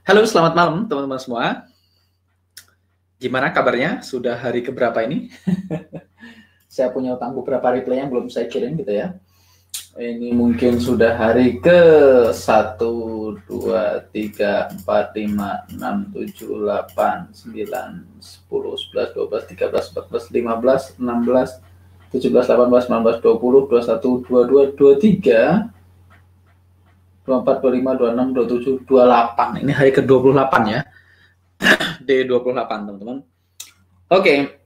Halo, selamat malam teman-teman semua. Gimana kabarnya? Sudah hari keberapa ini? Saya punya utang beberapa replay yang belum saya kirim gitu ya. Ini mungkin sudah hari ke 1, 2, 3, 4, 5, 6, 7, 8, 9, 10, 11, 12, 13, 14, 15, 16, 17, 18, 19, 20, 21, 22, 23, 24, 25, 26, 27, 28. Ini hari ke-28 ya. D28 teman-teman. Oke.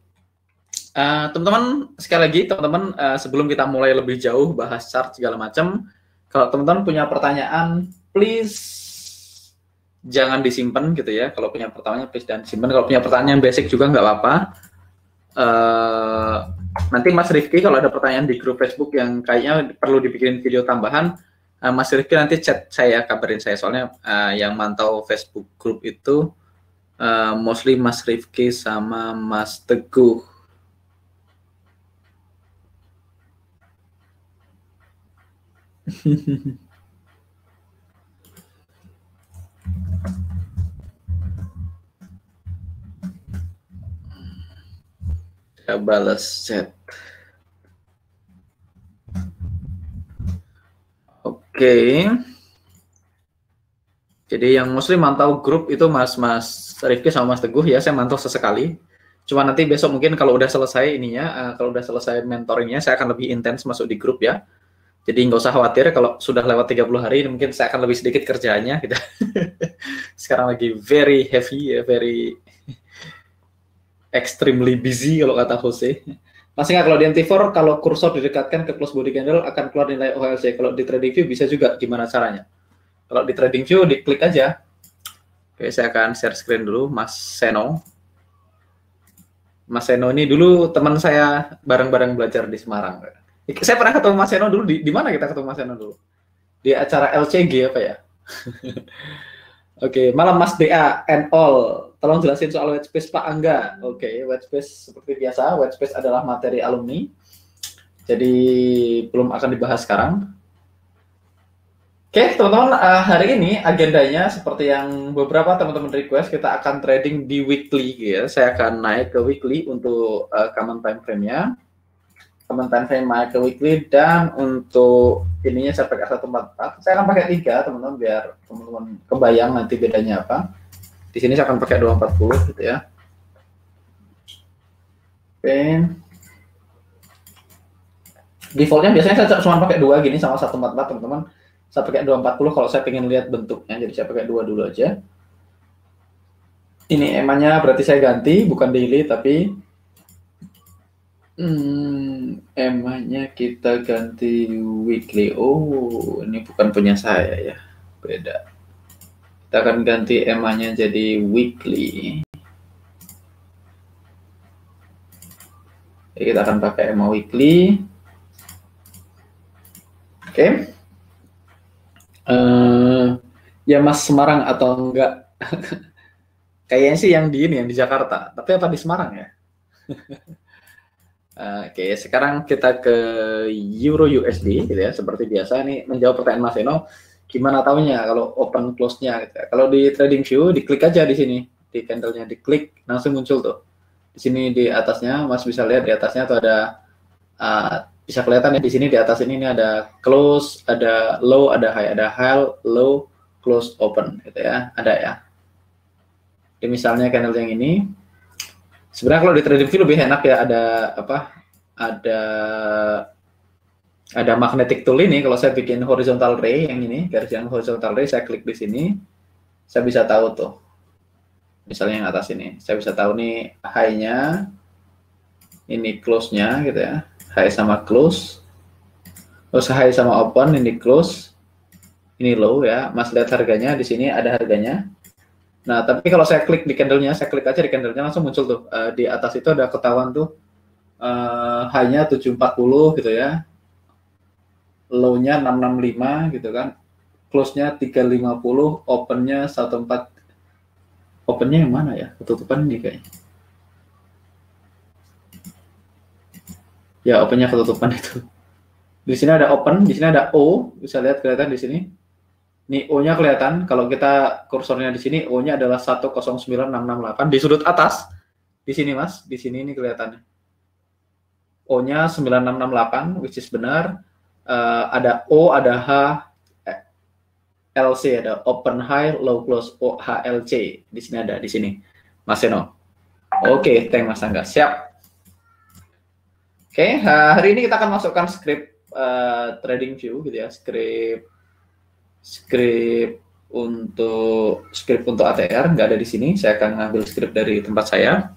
Teman-teman, sekali lagi teman-teman, sebelum kita mulai lebih jauh bahas chart segala macam, kalau teman-teman punya pertanyaan, please jangan disimpan gitu ya. Kalau punya pertanyaan, please jangan disimpan. Kalau punya pertanyaan basic juga nggak apa-apa. Nanti Mas Rifki kalau ada pertanyaan di grup Facebook yang kayaknya perlu dibikin video tambahan, Mas Rifki nanti chat saya, kabarin saya. Soalnya yang mantau Facebook grup itu mostly Mas Rifki sama Mas Teguh. Saya balas chat. Oke. Jadi yang muslim mantau grup itu Mas Rifki sama Mas Teguh ya, saya mantau sesekali. Cuma nanti besok mungkin kalau udah selesai ininya, kalau udah selesai mentoringnya, saya akan lebih intens masuk di grup ya. Jadi nggak usah khawatir kalau sudah lewat 30 hari, mungkin saya akan lebih sedikit kerjaannya gitu. Sekarang lagi very heavy ya, very extremely busy kalau kata Jose. Masih nggak kalau di MT4, kalau kursor didekatkan ke close body candle akan keluar nilai OHLC. Kalau di trading view bisa juga, gimana caranya? Kalau di trading view diklik aja. Oke, saya akan share screen dulu, Mas Seno. Mas Seno ini dulu teman saya bareng-bareng belajar di Semarang. Saya pernah ketemu Mas Seno dulu di mana kita ketemu Mas Seno dulu? Di acara LCG apa ya? Oke, malam Mas DA and all. Tolong jelasin soal white space Pak Angga. Oke, white space seperti biasa, white space adalah materi alumni. Jadi belum akan dibahas sekarang. Oke, teman-teman, hari ini agendanya seperti yang beberapa teman-teman request, kita akan trading di weekly ya. Saya akan naik ke weekly untuk common time frame-nya. Common time frame naik ke weekly, dan untuk ininya saya pakai 144. Saya akan pakai 3, teman-teman, biar teman-teman kebayang nanti bedanya apa. Di sini saya akan pakai 240 gitu ya. Oke. Defaultnya biasanya saya cuma pakai 2 gini sama 144, teman-teman. Saya pakai 240 kalau saya pengen lihat bentuknya, jadi saya pakai 2 dulu aja. Ini EMA-nya berarti saya ganti, bukan daily, tapi EMA-nya kita ganti weekly. Oh, ini bukan punya saya ya, beda. Kita akan ganti EMA-nya jadi weekly. Jadi kita akan pakai EMA weekly. Oke. Ya Mas Semarang atau enggak? Kayaknya sih yang di ini, yang di Jakarta. Tapi apa di Semarang ya? Oke, sekarang kita ke Euro USD gitu ya. Seperti biasa nih, menjawab pertanyaan Mas Eno, gimana taunya kalau open close-nya gitu ya. Kalau di trading view, diklik aja di sini, di candle-nya diklik, langsung muncul tuh. Di sini di atasnya, Mas bisa lihat di atasnya tuh ada bisa kelihatan ya, di sini di atas ini ada close, ada low, ada high, low, close, open gitu ya, ada ya. Jadi misalnya candle yang ini, sebenarnya kalau di trading view lebih enak ya, ada apa? Ada magnetic tool ini. Kalau saya bikin horizontal ray yang ini, garis yang horizontal ray, saya klik di sini, saya bisa tahu tuh. Misalnya yang atas ini, saya bisa tahu nih high-nya, ini close-nya gitu ya. High sama close, terus high sama open, ini close, ini low ya. Mas lihat harganya di sini, ada harganya. Nah, tapi kalau saya klik di candle-nya, saya klik aja di candle-nya, langsung muncul tuh. Di atas itu ada ketahuan tuh, high-nya 740 gitu ya, low-nya 665 gitu kan, close-nya 350, open-nya 14. Open-nya yang mana ya? Ketutupan ini kayaknya. Ya, open-nya ketutupan itu. Di sini ada open, di sini ada O, bisa lihat kelihatan di sini. Ini O-nya kelihatan, kalau kita kursornya di sini, O-nya adalah 109668 di sudut atas. Di sini Mas, di sini ini kelihatannya. O-nya 9668, which is benar. Ada O, ada H, LC, ada open high, low close, O, H, LC. Di sini ada, di sini. Mas Seno. Oke, thank Mas Angga. Siap. Oke, hari ini kita akan masukkan script trading view gitu ya, script untuk ATR nggak ada di sini. Saya akan ngambil script dari tempat saya.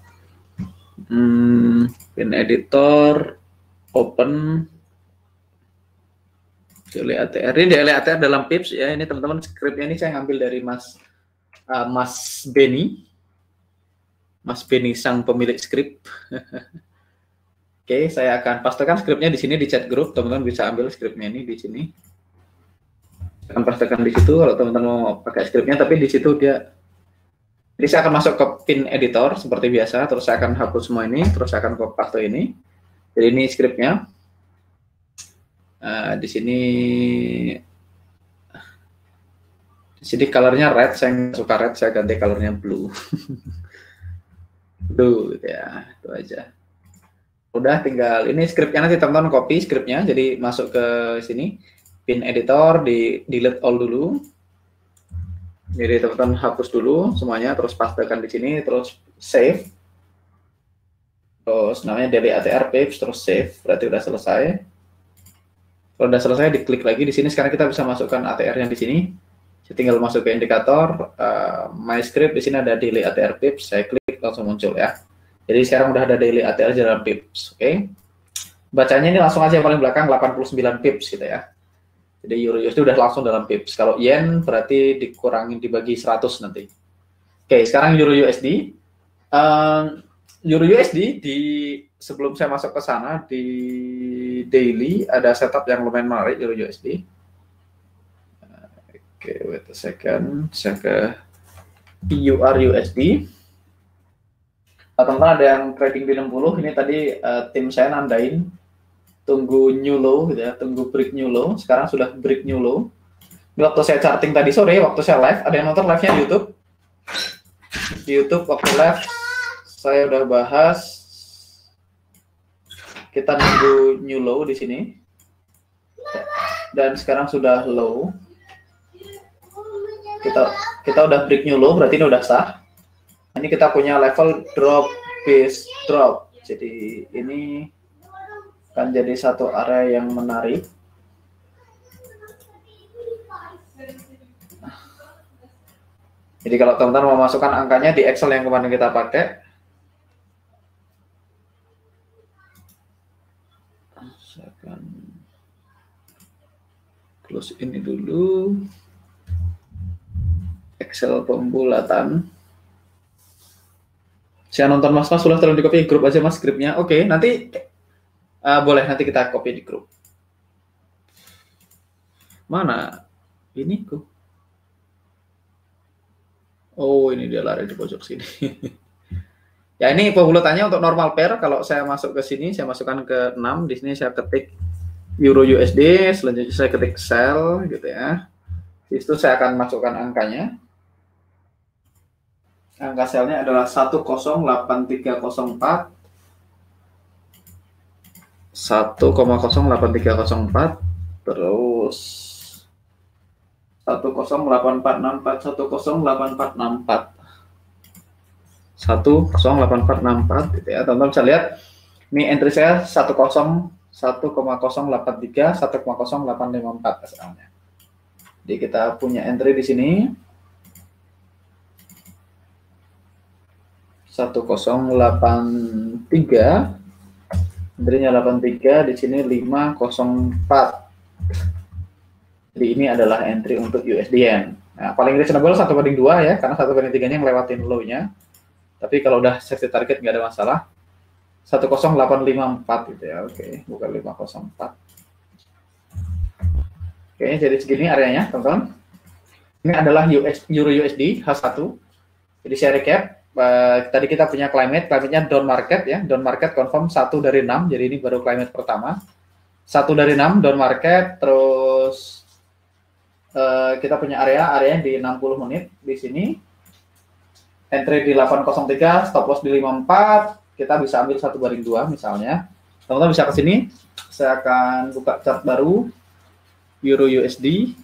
Pin editor, open, daily ATR. Ini daily ATR dalam pips ya. Ini teman-teman scriptnya ini saya ngambil dari Mas Benny. Mas Benny sang pemilik script. Oke, saya akan pastekan scriptnya di sini di chat group. Teman-teman bisa ambil scriptnya ini di sini. Saya akan pastekan di situ kalau teman-teman mau pakai scriptnya, tapi di situ dia. Jadi saya akan masuk ke pin editor seperti biasa, terus saya akan hapus semua ini, terus saya akan paste ini. Jadi ini scriptnya. Di sini colornya red, saya nggak suka red, saya ganti colornya blue. Blue gitu ya, itu aja. Udah tinggal ini scriptnya, nanti teman-teman copy scriptnya, jadi masuk ke sini pin editor, di delete all dulu. Jadi teman-teman hapus dulu semuanya, terus pastekan di sini, terus save. Terus namanya daily ATR pips, terus save, berarti udah selesai. Kalau udah selesai, diklik lagi di sini. Sekarang kita bisa masukkan ATR yang di sini. Saya tinggal masuk ke indikator, my script, di sini ada daily ATR pips, saya klik langsung muncul ya. Jadi sekarang udah ada daily ATR dalam pips, oke? Bacanya ini langsung aja yang paling belakang 89 pips gitu ya. Jadi Euro USD udah langsung dalam pips. Kalau yen berarti dikurangi dibagi 100 nanti. Oke, sekarang Euro USD. Euro USD sebelum saya masuk ke sana di daily ada setup yang lumayan menarik Euro USD. Oke, wait a second. Saya ke EUR USD. Teman-teman ada yang trading di 60, ini tadi tim saya nandain tunggu new low gitu ya, tunggu break new low. Sekarang sudah break new low. Ini waktu saya charting tadi sore, waktu saya live, ada yang nonton live-nya di YouTube? Di YouTube waktu live saya udah bahas, kita nunggu new low di sini. Dan sekarang sudah low. Kita udah break new low, berarti ini udah sah. Ini kita punya level drop base drop. Jadi ini akan jadi satu area yang menarik. Jadi kalau teman-teman mau masukkan angkanya di Excel yang kemarin kita pakai, saya akan close ini dulu. Excel pembulatan. Saya nonton Mas sudah tolong di copy grup aja Mas scriptnya. Oke, nanti boleh nanti kita copy di grup. Mana? Ini kok. Oh, ini dia lari di pojok sini. Ya, ini pembulatannya untuk normal pair. Kalau saya masuk ke sini, saya masukkan ke 6. Di sini saya ketik Euro USD, selanjutnya saya ketik sell gitu ya. Di situ saya akan masukkan angkanya. Angka selnya adalah 108304, 108304, terus 108464, 108464, 108464 gitu ya. Teman-teman bisa lihat ini entry saya 1,083, 1,0854 asalnya. Jadi kita punya entry di sini 1083, entry-nya 83, di sini 504. Jadi ini adalah entry untuk USD-Yen. Nah, paling reasonable 1/2 ya, karena 1/3-nya yang lewatin low-nya. Tapi kalau udah safety target nggak ada masalah. 10854 gitu ya, oke, bukan 504. Oke, jadi segini areanya, teman-teman. Ini adalah Euro USD H1. Jadi saya recap. Tadi kita punya climate-nya down market ya, down market confirm 1 dari 6, jadi ini baru climate pertama. 1 dari 6 down market, terus kita punya area di 60 menit di sini. Entry di 803, stop loss di 54, kita bisa ambil 1/2 misalnya. Teman-teman bisa ke sini, saya akan buka chart baru, Euro USD.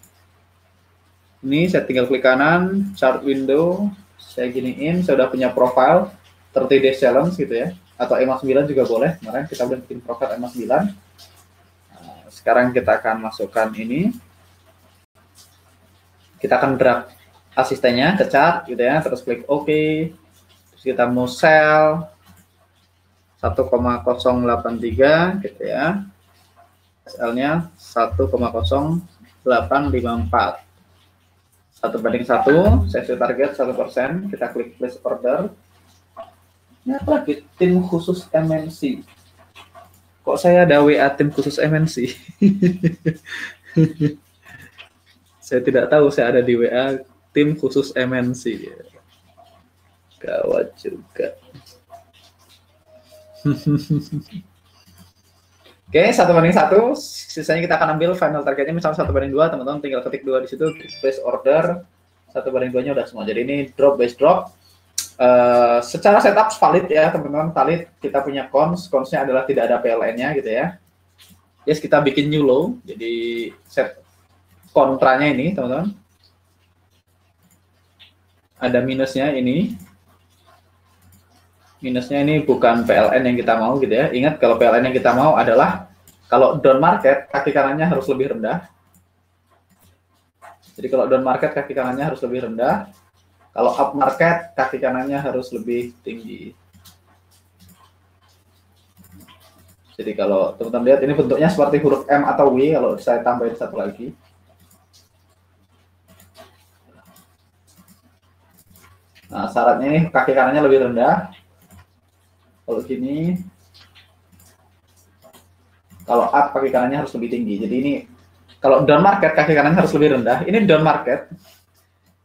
Ini saya tinggal klik kanan, chart window, saya giniin, saya udah punya profile, 30 days challenge gitu ya, atau EMA 9 juga boleh, kemarin kita udah bikin profile EMA 9. Nah, sekarang kita akan masukkan ini, kita akan drag asistennya ke chart gitu ya, terus klik OK, terus kita mau sell 1,083 gitu ya, SL-nya 1,0854, 1/1, sesi target 1%, kita klik place order. Ini apa lagi? Tim khusus MNC. Kok saya ada WA tim khusus MNC? Saya tidak tahu saya ada di WA tim khusus MNC. Gawat juga. Oke, 1/1. Sisanya kita akan ambil final targetnya misalnya 1/2. Teman-teman tinggal ketik 2 di situ, place order. 1/2-nya udah semua. Jadi ini drop base drop. Secara setup valid ya teman-teman, valid. Kita punya consnya adalah tidak ada PLN-nya gitu ya. Yes, kita bikin new low. Jadi set kontranya ini teman-teman. Ada minusnya ini. Minusnya ini bukan PLN yang kita mau gitu ya. Ingat kalau PLN yang kita mau adalah kalau down market kaki kanannya harus lebih rendah. Jadi kalau down market kaki kanannya harus lebih rendah. Kalau up market kaki kanannya harus lebih tinggi. Jadi kalau teman-teman lihat ini bentuknya seperti huruf M atau W, kalau saya tambahin satu lagi. Nah, syaratnya ini kaki kanannya lebih rendah. Kalau gini, kalau up kaki kanannya harus lebih tinggi. Jadi ini kalau down market kaki kanannya harus lebih rendah. Ini down market,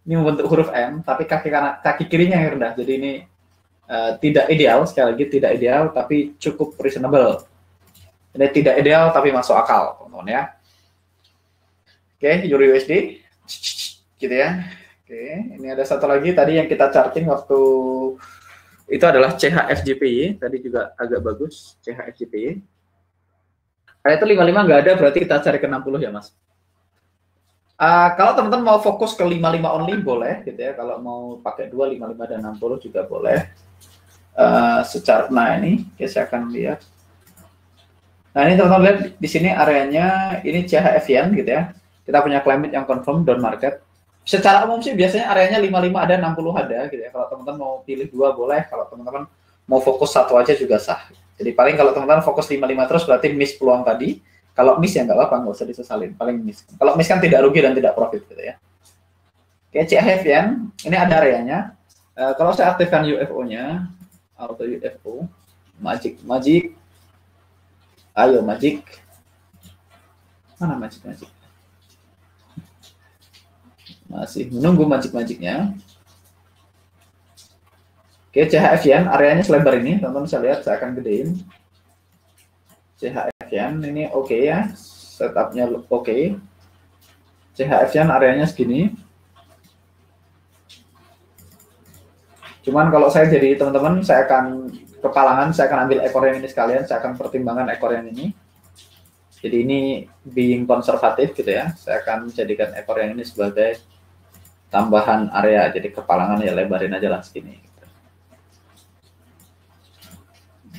ini membentuk huruf M, tapi kaki kirinya yang rendah. Jadi ini tidak ideal, sekali lagi tidak ideal, tapi cukup reasonable. Ini tidak ideal, tapi masuk akal, teman-teman ya. Oke, Euro USD, gitu ya. Oke, ini ada satu lagi tadi yang kita charting waktu itu adalah CHFJPY, tadi juga agak bagus CHFJPY. Kayak itu 55 nggak ada, berarti kita cari ke 60 ya mas. Kalau teman-teman mau fokus ke 55 only boleh gitu ya, kalau mau pakai 2, 55 dan 60 juga boleh. Secara, nah ini saya akan lihat. Nah ini teman-teman lihat di sini areanya ini CHF yen gitu ya. Kita punya climate yang confirm down market. Secara umum sih biasanya areanya 55 ada, 60 ada gitu ya. Kalau teman-teman mau pilih 2 boleh, kalau teman-teman mau fokus satu aja juga sah. Jadi paling kalau teman-teman fokus 55 terus berarti miss peluang tadi. Kalau miss ya nggak apa-apa, nggak usah disesalin, paling miss. Kalau miss kan tidak rugi dan tidak profit gitu ya. Oke, CHF yen, ini ada areanya. Kalau saya aktifkan UFO-nya, auto UFO, magic. Ayo magic. Mana magic? Masih menunggu magic-magicnya. Oke, CHF yen, areanya selebar ini, teman-teman bisa lihat, saya akan gedein. CHF yen, ini oke ya, setupnya oke. CHF yen areanya segini. Cuman kalau saya jadi teman-teman, saya akan kepalangan, saya akan ambil ekor yang ini sekalian, saya akan pertimbangkan ekor yang ini. Jadi ini being konservatif gitu ya, saya akan jadikan ekor yang ini sebagai tambahan area, jadi kepalangan ya lebarin aja lah segini.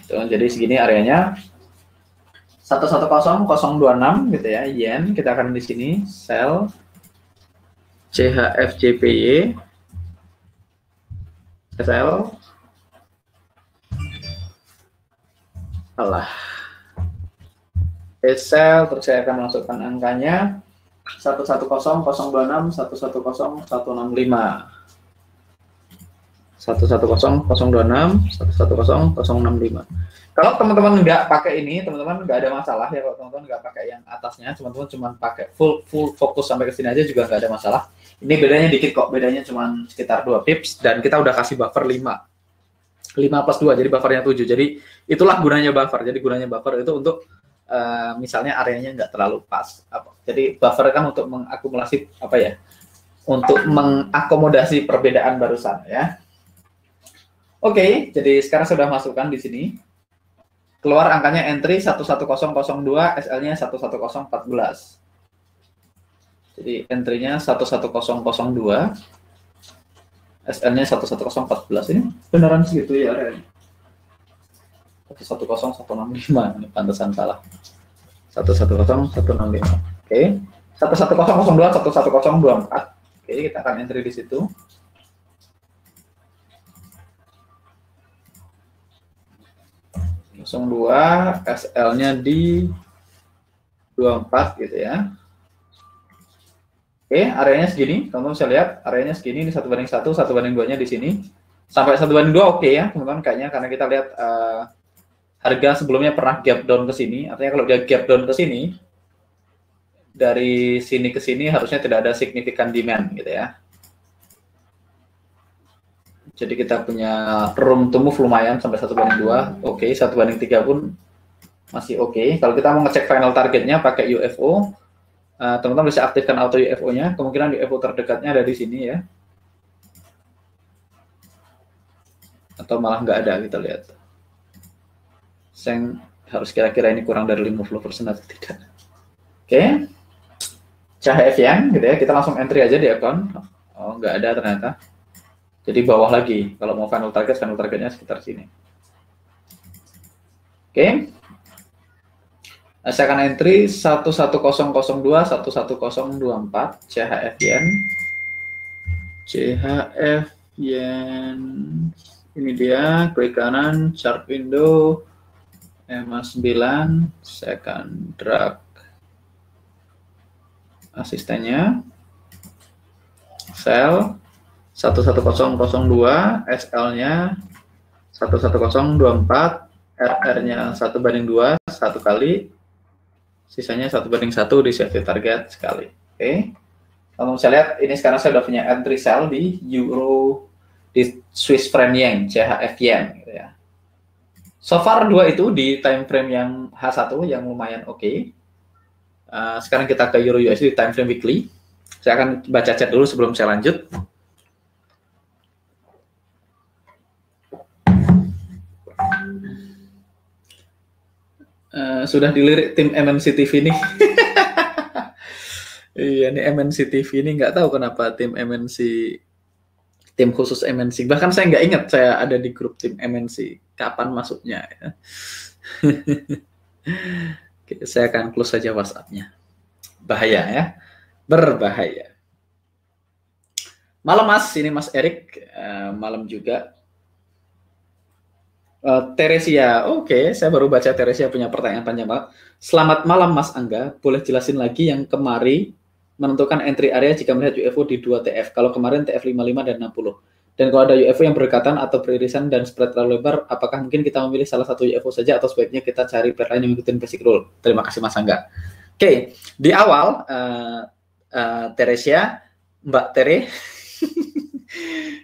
Jadi segini areanya 110.026 gitu ya, yen. Kita akan di sini sell CHFJPY, sell. Alah. Sell, terus saya akan masukkan angkanya 110.026, 110.165. 110.026, 110.065. Kalau teman-teman nggak pakai ini, teman-teman nggak ada masalah ya. Kalau teman-teman nggak pakai yang atasnya, teman-teman cuma pakai full fokus sampai ke sini aja juga nggak ada masalah. Ini bedanya dikit kok, bedanya cuma sekitar 2 pips dan kita udah kasih buffer 5 plus 2, jadi buffernya 7. Jadi itulah gunanya buffer. Jadi gunanya buffer itu untuk misalnya areanya nggak terlalu pas. Jadi buffer kan untuk mengakumulasi apa ya? Untuk mengakomodasi perbedaan barusan ya. Oke, jadi sekarang sudah masukkan di sini. Keluar angkanya entry 11002, SL-nya 11014. Jadi entry-nya 11002, SL-nya 11014. Ini beneran segitu ya, Ren? 110.165, ini pantesan salah. 110.165. Oke. 11002, 11024. Oke, kita akan entry di situ. 02, SL-nya di 24 gitu ya. Oke, areanya segini, teman-teman bisa lihat areanya segini, ini 1:1, 1:2-nya di sini. Sampai 1:2 oke ya, teman-teman kayaknya, karena kita lihat harga sebelumnya pernah gap down ke sini, artinya kalau dia gap down ke sini, dari sini ke sini harusnya tidak ada signifikan demand gitu ya. Jadi kita punya room to move lumayan sampai 1:2, oke, 1:3 pun masih oke. Kalau kita mau ngecek final targetnya pakai UFO, teman-teman bisa aktifkan auto UFO-nya, kemungkinan UFO terdekatnya ada di sini ya. Atau malah nggak ada, kita lihat. Saya harus kira-kira ini kurang dari 50% atau tidak. Oke. CHF Yen gitu ya, kita langsung entry aja di account. Oh, nggak ada ternyata. Jadi bawah lagi, kalau mau final targetnya sekitar sini. Oke. Saya akan entry 11002, 11024, CHF Yen. CHF Yen. Ini dia, klik kanan, chart window, EMA 9, saya akan drag asistennya, sell 11002, SL-nya 11024, RR-nya 1:2 satu kali, sisanya 1:1 di safety target sekali. Oke, kalau bisa lihat ini sekarang saya sudah punya entry sell di euro, di Swiss franc yen, CHF yen gitu ya. So far dua itu di time frame yang H1 yang lumayan oke. Sekarang kita ke euro USD di time frame weekly. Saya akan baca chat dulu sebelum saya lanjut. Sudah dilirik tim MNC TV nih. Iya, ini MNC TV ini nggak tahu kenapa tim MNC, tim khusus MNC. Bahkan saya nggak ingat saya ada di grup tim MNC. Kapan masuknya? Ya. Oke, saya akan close saja WhatsApp-nya. Bahaya ya, berbahaya. Malam Mas, ini Mas Erik. Malam juga. Teresia, oke, saya baru baca Teresia punya pertanyaan panjang banget. Selamat malam Mas Angga, boleh jelasin lagi yang kemarin menentukan entry area jika melihat UFO di 2 TF. Kalau kemarin TF 55 dan 60. Dan kalau ada UFO yang berdekatan atau beririsan dan spread terlalu lebar, apakah mungkin kita memilih salah satu UFO saja atau sebaiknya kita cari pair lain yang mengikuti basic rule? Terima kasih Mas Angga. Oke, di awal Teresia, Mbak Tere,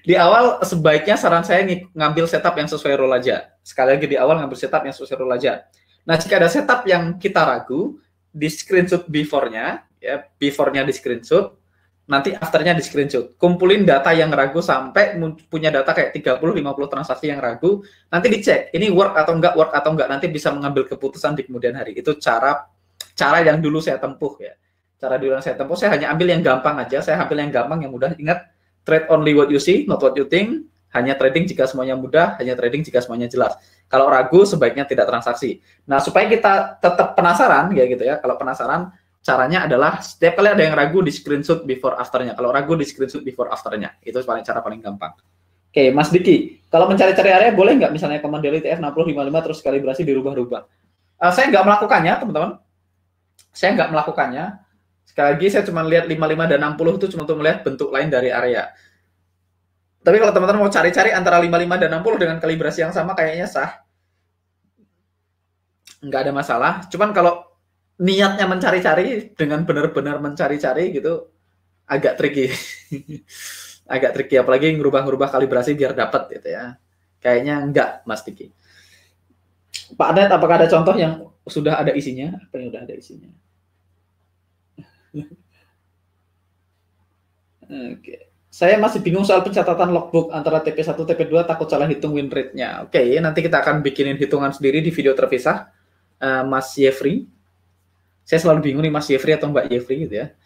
di awal sebaiknya saran saya ngambil setup yang sesuai rule aja. Sekali lagi di awal ngambil setup yang sesuai rule aja. Nah, jika ada setup yang kita ragu, di screenshot before-nya, ya, before-nya di screenshot, nanti after-nya di screenshot. Kumpulin data yang ragu sampai punya data kayak 30-50 transaksi yang ragu, nanti dicek, ini work atau enggak, nanti bisa mengambil keputusan di kemudian hari. Itu cara yang dulu saya tempuh ya. Cara dulu yang saya tempuh, saya hanya ambil yang gampang aja, saya ambil yang gampang, yang mudah. Ingat, trade only what you see, not what you think. Hanya trading jika semuanya mudah, hanya trading jika semuanya jelas. Kalau ragu, sebaiknya tidak transaksi. Nah, supaya kita tetap penasaran, ya gitu ya. Kalau penasaran, caranya adalah setiap kali ada yang ragu di screenshot before after-nya. Kalau ragu di screenshot before after-nya. Itu cara paling gampang. Oke, Mas Diki, kalau mencari-cari area boleh nggak misalnya command daily TF 6055 terus kalibrasi dirubah-rubah? Saya nggak melakukannya, teman-teman. Saya nggak melakukannya. Sekali lagi saya cuma lihat 55 dan 60 itu cuma untuk melihat bentuk lain dari area. Tapi kalau teman-teman mau cari-cari antara 55 dan 60 dengan kalibrasi yang sama kayaknya sah. Nggak ada masalah. Cuman kalau niatnya mencari-cari dengan benar-benar mencari-cari gitu agak tricky. Agak tricky, apalagi ngerubah-ngerubah kalibrasi biar dapat gitu ya. Kayaknya enggak, Mas Diki. Pak Anet, apakah ada contoh yang sudah ada isinya? Apa yang sudah ada isinya? Oke. Saya masih bingung soal pencatatan logbook antara TP1, TP2, takut salah hitung win rate-nya. Oke, nanti kita akan bikinin hitungan sendiri di video terpisah, Mas Yefri. Saya selalu bingung nih Mas Yefri atau Mbak Yefri gitu ya.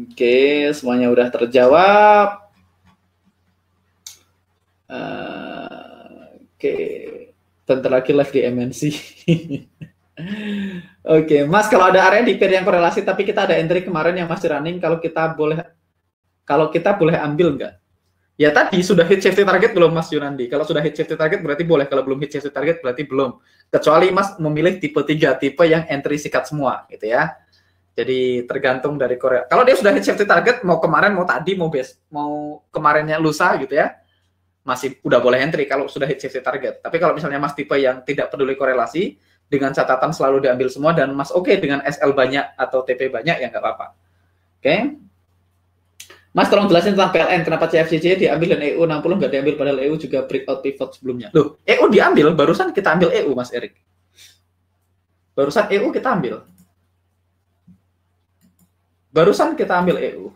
Oke, semuanya udah terjawab. Oke, bentar lagi live di MNC. Oke, Mas, kalau ada area di pair yang korelasi tapi kita ada entry kemarin yang masih running, kalau kita boleh ambil nggak? Ya tadi sudah hit safety target belum Mas Yunandi? Kalau sudah hit safety target berarti boleh, kalau belum hit safety target berarti belum. Kecuali Mas memilih tipe 3, tipe yang entry sikat semua gitu ya. Jadi tergantung dari Korea. Kalau dia sudah hit safety target, mau kemarin, mau tadi, mau kemarinnya lusa gitu ya, masih udah boleh entry kalau sudah hit safety target. Tapi kalau misalnya Mas tipe yang tidak peduli korelasi, dengan catatan selalu diambil semua, dan Mas oke dengan SL banyak atau TP banyak, ya nggak apa-apa. Oke. Mas tolong jelasin tentang PLN, kenapa CFCC diambil dan EU 60 nggak diambil, padahal EU juga breakout pivot sebelumnya. Loh, EU diambil, barusan kita ambil EU, Mas Erik. Barusan EU kita ambil. Barusan kita ambil EU.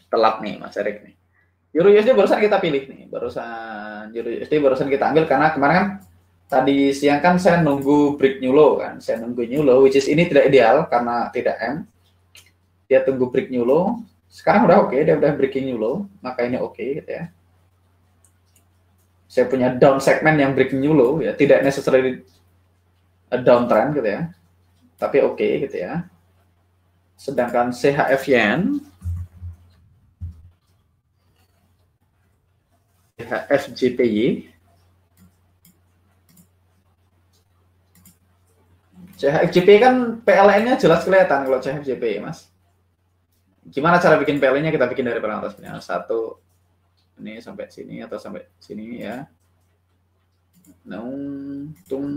Telat nih, Mas Erik nih. Euro USD barusan kita pilih nih, Euro USD barusan kita ambil karena kemarin kan tadi siang kan saya nunggu break new low kan, saya nunggu new low, which is ini tidak ideal karena tidak M. Dia tunggu break new low, sekarang udah oke, dia udah breaking new low, maka ini oke gitu ya. Saya punya down segment yang breaking new low ya, tidak necessarily a downtrend gitu ya, tapi oke gitu ya. Sedangkan CHF Yen, CHF JPY, CHF JPY kan PLN-nya jelas kelihatan kalau CHF JPY, Mas. Gimana cara bikin PLN-nya? Kita bikin dari paling atas. Satu, ini sampai sini atau sampai sini ya. Tung.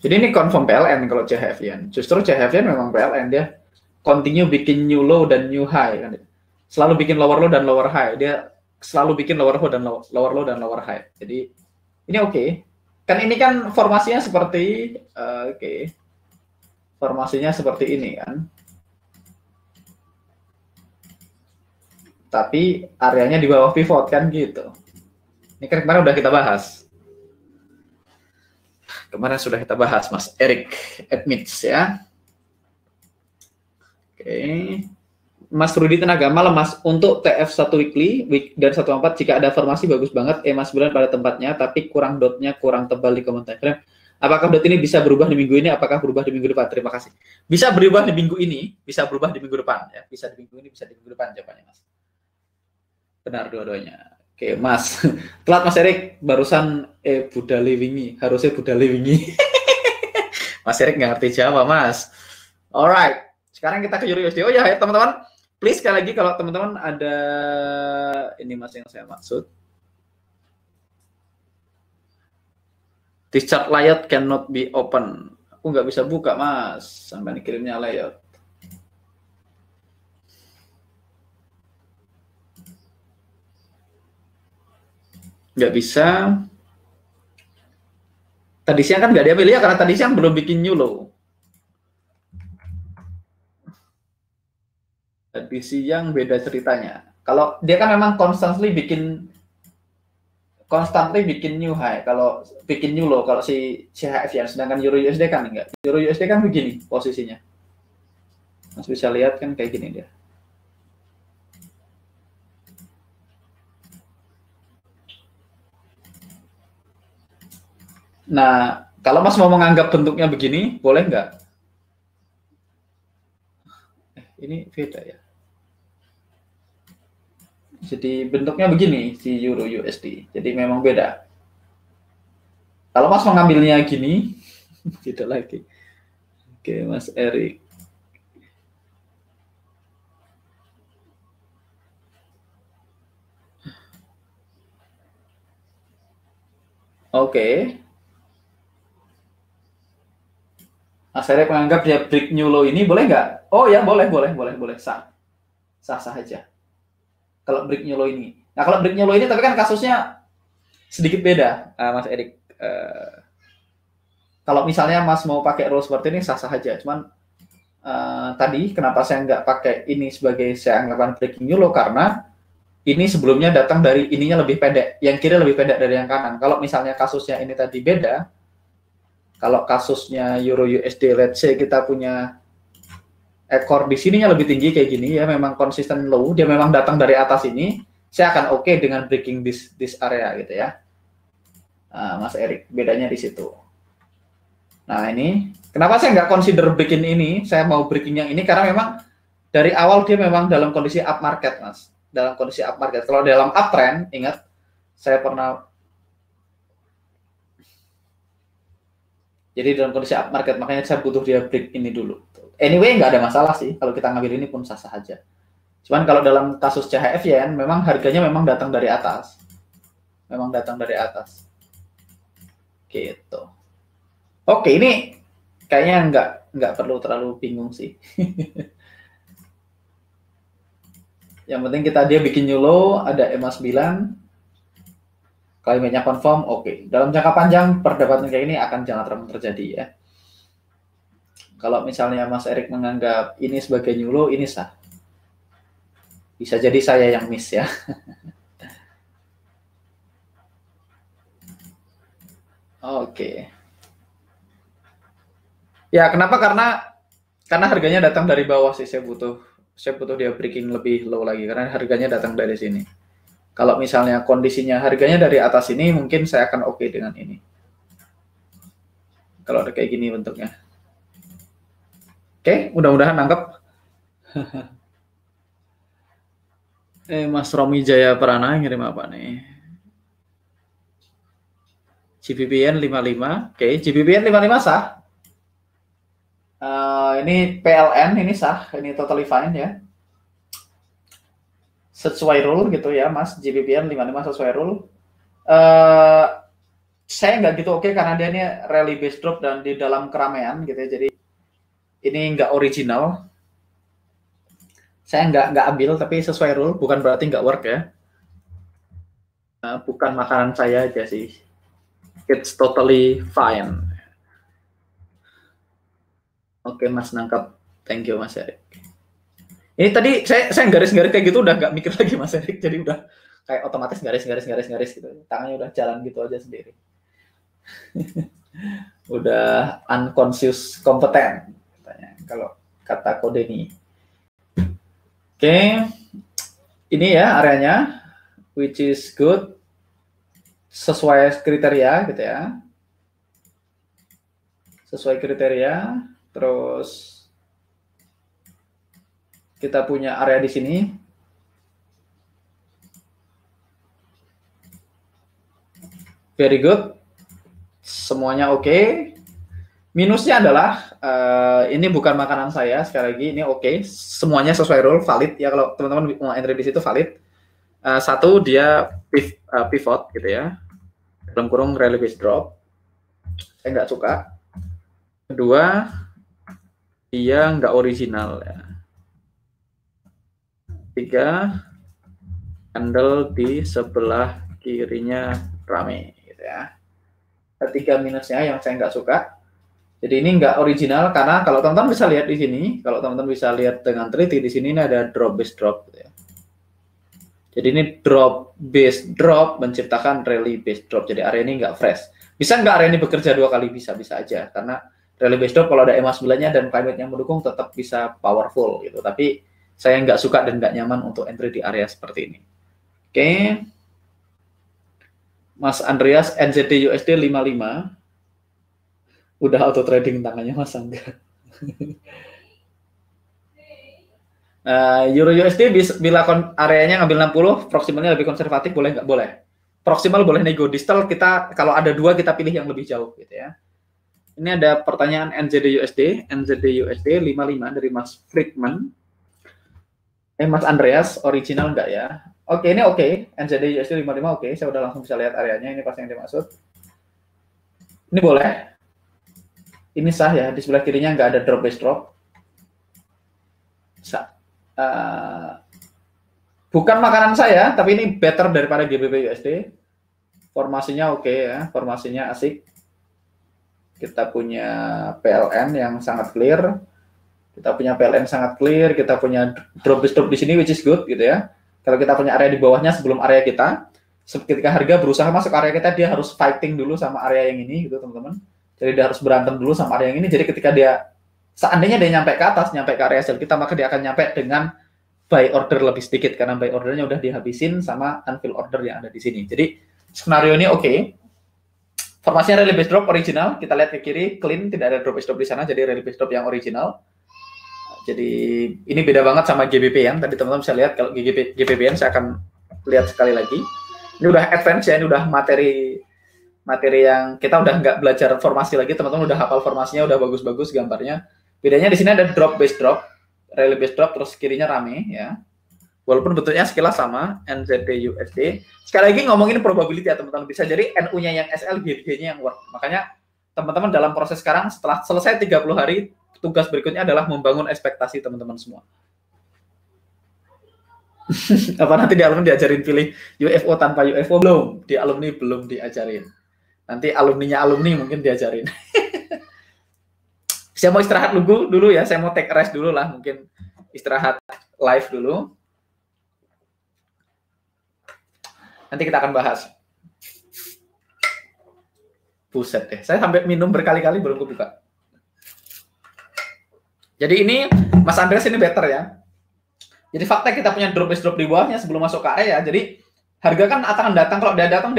Jadi ini confirm PLN kalau CHF Yen. Justru CHF Yen memang PLN, dia continue bikin new low dan new high kan. Selalu bikin lower low dan lower high. Dia selalu bikin lower low dan lower high. Jadi ini oke. Kan ini kan formasinya seperti oke. Formasinya seperti ini kan. Tapi areanya di bawah pivot kan gitu. Ini kan kemarin udah kita bahas. Kemarin sudah kita bahas, Mas Erik admits ya. Oke. Mas Rudi Tenaga Malam, Mas, untuk TF1 weekly dan 14 jika ada formasi bagus banget, EMA 9 pada tempatnya, tapi kurang dotnya kurang tebal di komentar frame. Apakah dot ini bisa berubah di minggu ini? Apakah berubah di minggu depan? Terima kasih. Bisa berubah di minggu ini, bisa berubah di minggu depan ya. Bisa di minggu ini, bisa di minggu depan jawabannya, Mas. Benar dua-duanya. Oke, Mas. Telat Mas Erik, barusan budali wingi, harusnya budali wingi. Mas Erik nggak ngerti Jawa, Mas. Alright. Sekarang kita ke Euro USD. Oh ya, teman-teman. Please sekali lagi kalau teman-teman ada ini Mas yang saya maksud. This chart layout cannot be open. Aku nggak bisa buka, Mas. Sampai dikirimnya layout. Nggak bisa. Tadi siang kan nggak diambil ya, karena tadi siang belum bikin new low. Tadi siang beda ceritanya. Kalau dia kan memang constantly bikin new high, kalau bikin new low, kalau si CHF ya, sedangkan Euro USD kan enggak. Euro USD kan begini posisinya. Mas bisa lihat kan kayak gini dia. Nah, kalau Mas mau menganggap bentuknya begini, boleh nggak? Ini beda ya. Jadi bentuknya begini si Euro USD. Jadi memang beda. Kalau Mas mengambilnya gini, beda lagi. Oke, Mas Erik. Oke. Mas Erik menganggap dia break new low ini boleh nggak? Oh ya, boleh. Sah aja. Kalau break new low ini. Nah kalau break nyolo ini tapi kan kasusnya sedikit beda, Mas Erik. Kalau misalnya Mas mau pakai rule seperti ini sah-sah aja. Cuman tadi kenapa saya nggak pakai ini sebagai saya anggapan breaking nyolo karena ini sebelumnya datang dari ininya lebih pendek, yang kiri lebih pendek dari yang kanan. Kalau misalnya kasusnya ini tadi beda, kalau kasusnya Euro USD, let's say kita punya ekor di sininya lebih tinggi kayak gini ya, memang konsisten low, dia memang datang dari atas ini, saya akan oke dengan breaking this area gitu ya. Mas Erik, bedanya di situ. Nah ini, kenapa saya nggak consider breaking ini, saya mau breaking yang ini, karena memang dari awal dia memang dalam kondisi up market, Mas. Dalam kondisi up market. Kalau dalam uptrend, ingat, saya pernah, jadi dalam kondisi up market, makanya saya butuh dia break ini dulu. Anyway, nggak ada masalah sih, kalau kita ngambil ini pun sah-sah aja. Cuman kalau dalam kasus CHF yen, memang harganya memang datang dari atas. Memang datang dari atas. Gitu. Oke, ini kayaknya nggak perlu terlalu bingung sih. Yang penting dia bikin new low, ada EMA 9, klimatnya confirm, oke. Dalam jangka panjang, perdebatan kayak ini akan jarang terjadi ya. Kalau misalnya Mas Erik menganggap ini sebagai new low, ini sah. Bisa jadi saya yang miss ya. Oke. Ya, kenapa? Karena harganya datang dari bawah sih, saya butuh dia breaking lebih low lagi karena harganya datang dari sini. Kalau misalnya kondisinya harganya dari atas ini, mungkin saya akan oke dengan ini. Kalau ada kayak gini bentuknya. Oke, mudah-mudahan nangkep. Mas Romi Jaya Prana ngirim apa nih? GBPN 55. Oke, GBPN 55 sah. Ini PLN ini sah, ini totally fine ya. Sesuai rule gitu ya, Mas. GBPN 55 sesuai rule. Saya nggak gitu oke karena dia ini rally base drop dan di dalam keramaian gitu ya. Jadi ini nggak original. Saya nggak ambil, tapi sesuai rule, bukan berarti nggak work ya. Bukan makanan saya aja sih. It's totally fine. Oke, Mas nangkap. Thank you, Mas Erik. Ini tadi saya garis-garis kayak gitu udah nggak mikir lagi, Mas Erik. Jadi udah kayak otomatis garis gitu. Tangannya udah jalan gitu aja sendiri. Udah unconscious kompeten katanya kalau kata kode ini. Oke. Ini ya areanya which is good. Sesuai kriteria gitu ya. Sesuai kriteria. Terus kita punya area di sini. Very good. Semuanya oke. Minusnya adalah ini bukan makanan saya, sekali lagi ini oke. Semuanya sesuai rule, valid ya, kalau teman-teman mau entry di situ valid. Satu, dia pivot gitu ya. Dalam kurung rally base drop. Saya nggak suka. Kedua, dia nggak original ya. Tiga, candle di sebelah kirinya rame gitu ya. Ketiga minusnya yang saya nggak suka. Jadi ini nggak original karena kalau teman-teman bisa lihat di sini, kalau teman-teman bisa lihat dengan teliti di sini ini ada drop base drop gitu ya. Jadi ini drop base drop menciptakan rally base drop. Jadi area ini nggak fresh. Bisa nggak area ini bekerja 2 kali? Bisa aja. Karena rally base drop kalau ada EMA 9-nya dan climate yang mendukung tetap bisa powerful gitu. Tapi saya nggak suka dan nggak nyaman untuk entry di area seperti ini. Oke. Mas Andreas, NZD USD 55. Udah auto trading tangannya Mas Angga. Euro USD bila areanya ngambil 60, proximalnya lebih konservatif, boleh nggak? Boleh. Proximal boleh nego, distal kita kalau ada 2 kita pilih yang lebih jauh gitu ya. Ini ada pertanyaan NZD USD 55 dari Mas Friedman. Mas Andreas, original nggak ya? Oke, ini oke. NZD USD 55 oke. Saya udah langsung bisa lihat areanya, ini pasti yang dimaksud. Ini boleh. Ini sah ya, di sebelah kirinya nggak ada drop base drop. Sah. Bukan makanan saya, tapi ini better daripada GBP USD. Formasinya oke ya, formasinya asik. Kita punya PLN yang sangat clear. Kita punya PLN sangat clear, kita punya drop di sini which is good gitu ya. Kalau kita punya area di bawahnya sebelum area kita, ketika harga berusaha masuk area kita, dia harus fighting dulu sama area yang ini gitu teman-teman. Jadi dia harus berantem dulu sama area yang ini. Jadi ketika dia seandainya dia nyampe ke atas, nyampe ke area sell kita, maka dia akan nyampe dengan buy order lebih sedikit karena buy ordernya udah dihabisin sama unfill order yang ada di sini. Jadi skenario ini oke. Formasinya rally base drop original, kita lihat ke kiri clean, tidak ada drop base drop di sana, jadi rally base drop yang original. Jadi ini beda banget sama GBPN. Tadi teman-teman bisa lihat kalau GBPN saya akan lihat sekali lagi. Ini udah advance ya, ini udah materi yang kita udah nggak belajar formasi lagi. Teman-teman udah hafal formasinya, udah bagus-bagus gambarnya. Bedanya di sini ada drop base drop, rally base drop, terus kirinya rame ya. Walaupun bentuknya sekilas sama, NZD USD. Sekali lagi ngomongin probability ya teman-teman. Bisa jadi NU-nya yang SL, GBP-nya yang worth. Makanya teman-teman dalam proses sekarang setelah selesai 30 hari, tugas berikutnya adalah membangun ekspektasi teman-teman semua. Apa nanti di alumni diajarin pilih UFO tanpa UFO? Belum, di alumni belum diajarin. Nanti alumninya alumni mungkin diajarin. Saya mau istirahat dulu ya, saya mau take rest dulu lah, mungkin istirahat live dulu. Nanti kita akan bahas. Buset deh, saya sampai minum berkali-kali belum kebuka. Jadi ini Mas Andreas ini better ya. Jadi fakta kita punya drop base drop di bawahnya sebelum masuk ke area. Jadi harga kan akan datang, kalau dia datang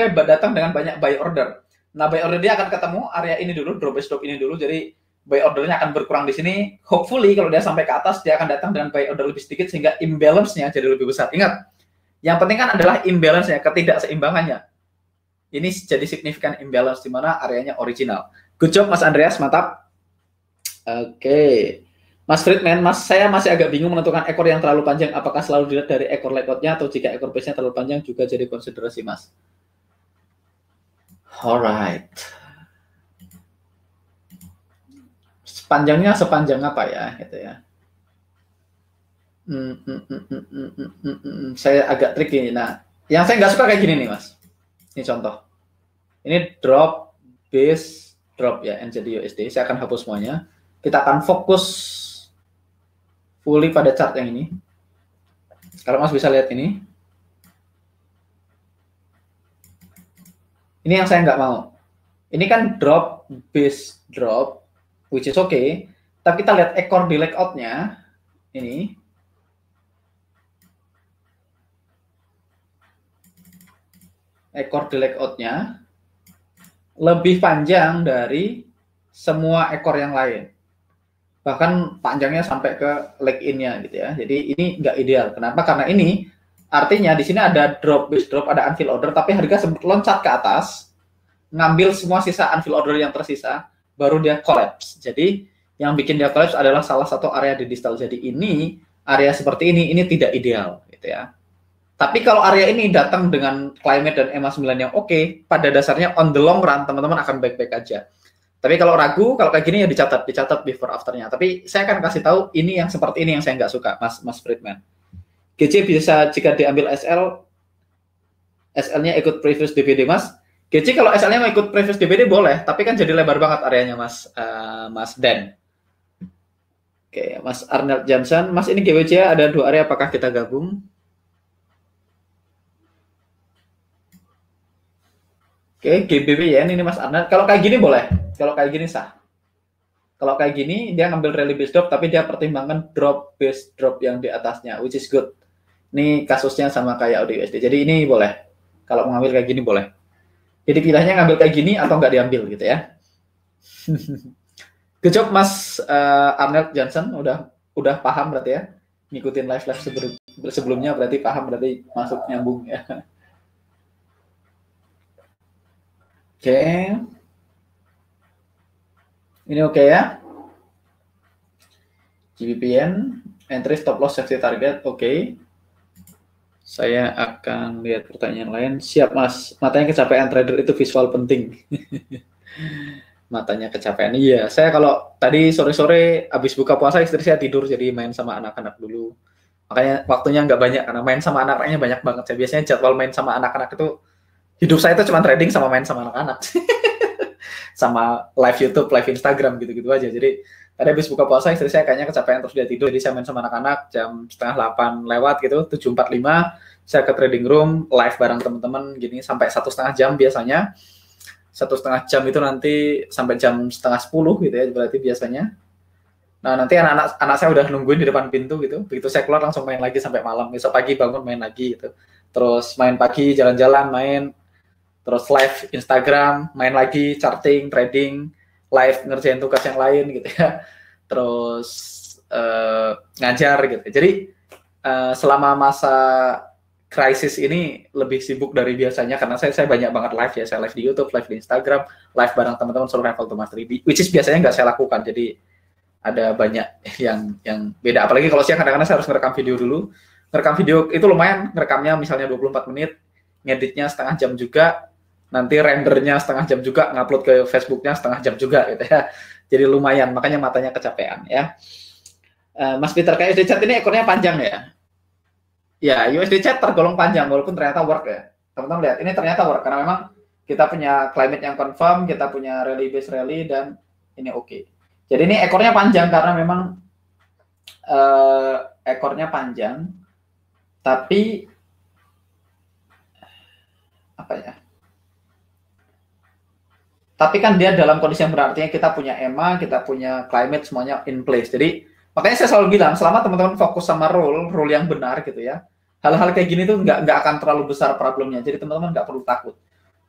dengan banyak buy order. Nah buy order dia akan ketemu area ini dulu, drop base drop ini dulu. Jadi buy ordernya akan berkurang di sini. Hopefully kalau dia sampai ke atas dia akan datang dengan buy order lebih sedikit sehingga imbalance-nya jadi lebih besar. Ingat, yang penting kan adalah imbalance-nya, ketidakseimbangannya. Ini jadi signifikan imbalance di mana areanya original. Good job Mas Andreas, mantap. Oke. Mas Friedman, saya masih agak bingung menentukan ekor yang terlalu panjang. Apakah selalu dilihat dari ekor layout-nya atau jika ekor base-nya terlalu panjang juga jadi konsiderasi, Mas? Alright. Sepanjangnya sepanjang apa ya, gitu ya? Saya agak tricky. Nah, yang saya nggak suka kayak gini nih, Mas. Ini contoh. Ini drop, base, drop ya, NZD USD. Saya akan hapus semuanya. Kita akan fokus fully pada chart yang ini. Kalau Mas bisa lihat ini. Ini yang saya nggak mau. Ini kan drop, base, drop, which is okay. Tapi kita lihat ekor di layout-nya. Ini. Ekor di layout-nya lebih panjang dari semua ekor yang lain. Bahkan panjangnya sampai ke leg in-nya gitu ya. Jadi ini nggak ideal. Kenapa? Karena ini artinya di sini ada drop, base drop, ada unfill order, tapi harga sempat loncat ke atas, ngambil semua sisa unfill order yang tersisa, baru dia collapse. Jadi yang bikin dia collapse adalah salah satu area di distal. Jadi ini area seperti ini tidak ideal gitu ya. Tapi kalau area ini datang dengan climate dan EMA 9 yang oke, pada dasarnya on the long run teman-teman akan baik-baik aja. Tapi kalau ragu, kalau kayak gini ya dicatat before afternya. Tapi saya akan kasih tahu ini yang seperti ini yang saya nggak suka, Mas Friedman. GC bisa jika diambil SL-nya ikut previous DBD, Mas. GC kalau SL-nya mau ikut previous DBD boleh, tapi kan jadi lebar banget areanya, Mas Dan. Oke, Mas Arnold Johnson, Mas ini GWC ada 2 area, apakah kita gabung? Oke, GBP ya, ini Mas Arnold. Kalau kayak gini boleh. Kalau kayak gini sah. Kalau kayak gini dia ngambil rally base drop tapi dia pertimbangkan drop base drop yang di atasnya, which is good. Ini kasusnya sama kayak AUD/USD. Jadi ini boleh. Kalau mengambil kayak gini boleh. Jadi pilihannya ngambil kayak gini atau nggak diambil gitu ya. Good job Mas Arnold Johnson, udah paham berarti ya. Ngikutin live sebelumnya berarti paham, berarti masuk nyambung ya. Oke. Ini oke ya. GBPN, entry stop loss safety target, oke. Saya akan lihat pertanyaan lain. Siap Mas, matanya kecapean trader itu visual penting. Matanya kecapean, iya. Saya kalau tadi sore-sore habis buka puasa istri saya tidur, jadi main sama anak-anak dulu. Makanya waktunya nggak banyak karena main sama anak-anaknya banyak banget. Saya biasanya jadwal main sama anak-anak itu hidup saya itu cuma trading sama main sama anak-anak. Sama live YouTube, live Instagram gitu-gitu aja. Jadi tadi habis buka puasa istri saya kayaknya kecapean terus dia tidur. Jadi saya main sama anak-anak jam setengah 8 lewat gitu, 7.45 saya ke trading room live bareng teman-teman gini sampai 1,5 jam biasanya. 1,5 jam itu nanti sampai jam setengah 10 gitu ya berarti biasanya. Nah nanti anak-anak saya udah nungguin di depan pintu gitu. Begitu saya keluar langsung main lagi sampai malam. Besok pagi bangun main lagi gitu. Terus main pagi jalan-jalan main. Terus live Instagram, main lagi, charting, trading, live ngerjain tugas yang lain gitu ya. Terus ngajar gitu. Jadi selama masa krisis ini lebih sibuk dari biasanya karena saya banyak banget live ya. Saya live di YouTube, live di Instagram, live bareng teman-teman Survival to Mastery, which is biasanya nggak saya lakukan. Jadi ada banyak yang beda. Apalagi kalau siang kadang-kadang saya harus ngerekam video dulu. Ngerekam video itu lumayan, ngerekamnya misalnya 24 menit, ngeditnya setengah jam juga, nanti rendernya setengah jam juga, ngupload ke Facebooknya setengah jam juga gitu ya. Jadi lumayan, makanya matanya kecapean ya. Mas Peter, kayak USD Chat ini ekornya panjang ya? Ya, USD Chat tergolong panjang walaupun ternyata work ya. Teman-teman lihat, ini ternyata work karena memang kita punya climate yang confirm, kita punya rally base rally dan ini oke. Jadi ini ekornya panjang karena memang ekornya panjang, tapi apa ya? Tapi kan dia dalam kondisi yang berarti kita punya EMA, kita punya climate semuanya in place. Jadi makanya saya selalu bilang selama teman-teman fokus sama rule yang benar gitu ya, hal-hal kayak gini tuh nggak akan terlalu besar problemnya. Jadi teman-teman nggak perlu takut.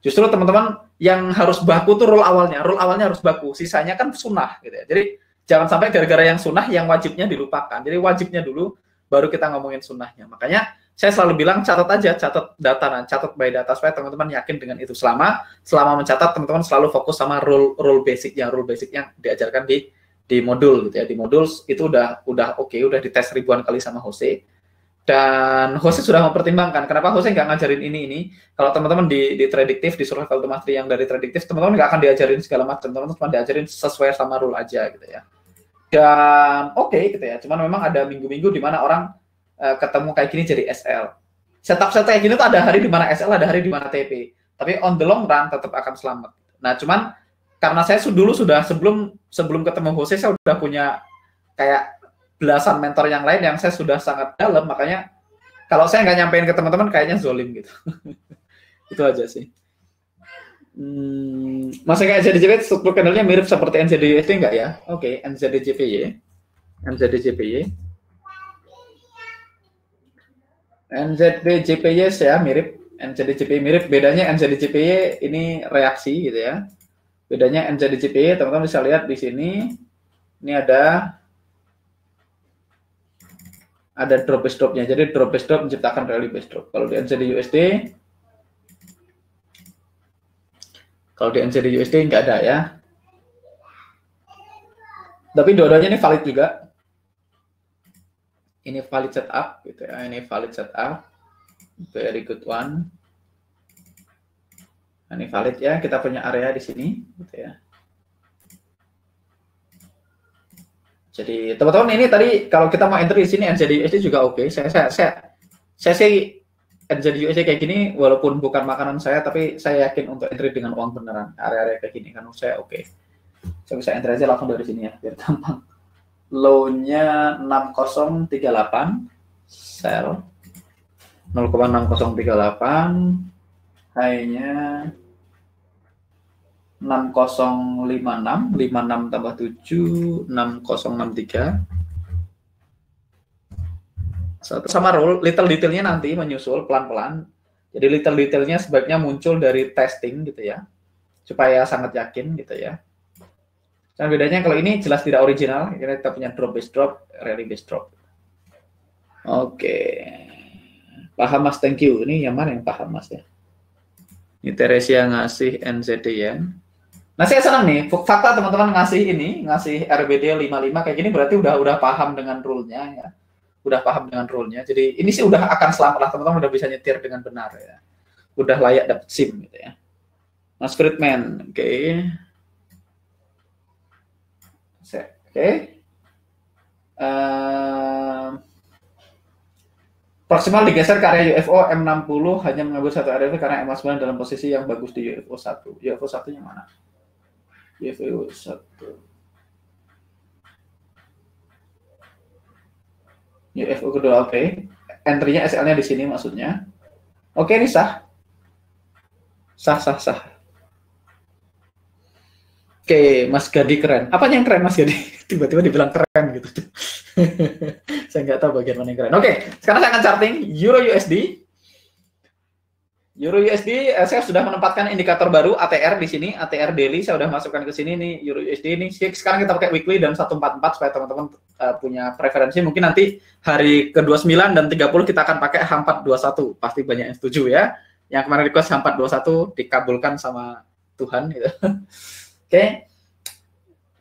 Justru teman-teman yang harus baku tuh rule awalnya harus baku. Sisanya kan sunnah gitu ya. Jadi jangan sampai gara-gara yang sunnah yang wajibnya dilupakan. Jadi wajibnya dulu baru kita ngomongin sunnahnya. Makanya saya selalu bilang catat aja, catat data, catat by data supaya teman-teman yakin dengan itu. Selama mencatat teman-teman selalu fokus sama rule basic yang diajarkan di modul gitu ya. Di modul itu udah oke, udah dites ribuan kali sama Jose. Dan Jose sudah mempertimbangkan kenapa Jose nggak ngajarin ini. Kalau teman-teman di prediktif, di survival to mastery yang dari prediktif, teman-teman nggak akan diajarin segala macam, teman-teman cuma diajarin sesuai sama rule aja gitu ya. Dan oke gitu ya, cuman memang ada minggu-minggu di mana orang ketemu kayak gini jadi SL. Setup kayak gini tuh ada hari di mana SL, ada hari di mana TP. Tapi on the long run tetap akan selamat. Nah cuman karena saya dulu sudah sebelum ketemu Jose, saya udah punya kayak belasan mentor yang lain yang saya sudah sangat dalam, makanya kalau saya nggak nyampein ke teman-teman kayaknya zolim gitu. Itu aja sih. Masih kayak NZDJPY struktur candlenya mirip seperti NZDUSD nggak ya? Oke, NZDJPY. NZDJPY ya mirip. NZDJPY mirip. Bedanya NZDJPY ini reaksi gitu ya. Bedanya NZDJPY teman-teman bisa lihat di sini. Ini ada drop base dropnya. Jadi drop base drop menciptakan rally base drop. Kalau di NZDUSD nggak ada ya. Tapi dua-duanya ini valid juga. Ini valid setup gitu ya. Ini valid setup. Very good one. Nah, ini valid ya. Kita punya area di sini gitu ya. Jadi teman-teman ini tadi kalau kita mau enter di sini NZDUSD juga oke. Saya sih NZDUSD kayak gini walaupun bukan makanan saya, tapi saya yakin untuk entry dengan uang beneran area-area kayak gini kan saya oke. Saya bisa enter aja langsung dari sini ya biar gampang. Low-nya 6038 sell 0,6038, high-nya 6056, 56 tambah 7, 6063. Sama rule, little detailnya nanti menyusul pelan-pelan. Jadi little detailnya sebaiknya muncul dari testing gitu ya, supaya sangat yakin gitu ya. Dan bedanya kalau ini jelas tidak original, kita punya drop base drop, rally base drop. Oke, paham Mas, thank you. Ini yang mana yang paham Mas ya? Ini Teresia ngasih NZD ya. Nah saya senang nih, fakta teman-teman ngasih RBD 55 kayak gini berarti udah paham dengan rule-nya ya. Udah paham dengan rule-nya. Jadi ini sih udah akan selamat lah, teman-teman udah bisa nyetir dengan benar ya. Udah layak dapet SIM gitu ya. Mas Friedman, oke. Oke. Proximal digeser ke area UFO M60 hanya mengambil satu area itu karena M9 dalam posisi yang bagus di UFO 1. UFO 1-nya mana? UFO 1. UFO kedua, oke. Entry-nya SL-nya di sini maksudnya. Oke, ini sah. Sah. Oke, Mas Gadi keren. Apanya yang keren, Mas Gadi? Tiba-tiba dibilang keren gitu. Saya nggak tahu bagian mana yang keren. Oke, sekarang saya akan charting Euro USD. Euro USD, saya sudah menempatkan indikator baru ATR di sini, ATR daily. Saya sudah masukkan ke sini nih Euro USD ini. Sekarang kita pakai weekly dan 144 supaya teman-teman punya preferensi. Mungkin nanti hari ke-29 dan 30 kita akan pakai H421. Pasti banyak yang setuju ya. Yang kemarin request H421 dikabulkan sama Tuhan gitu. Oke.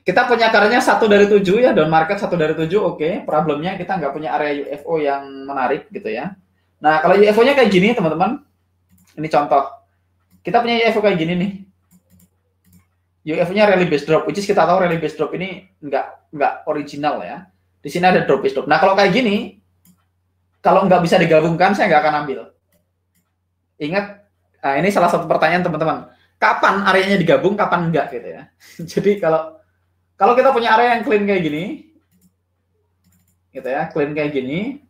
Kita punya caranya 1 dari 7 ya, down market 1 dari 7, oke. Problemnya kita nggak punya area UFO yang menarik gitu ya. Nah, kalau UFO-nya kayak gini teman-teman. Ini contoh. Kita punya UFO kayak gini nih. UFO-nya rally base drop, which is kita tahu rally base drop ini nggak original ya. Di sini ada drop base drop. Nah, kalau kayak gini, kalau nggak bisa digabungkan, saya nggak akan ambil. Ingat, ini salah satu pertanyaan teman-teman. Kapan areanya digabung, kapan enggak gitu ya. Jadi kalau kita punya area yang clean kayak gini, gitu ya, clean kayak gini,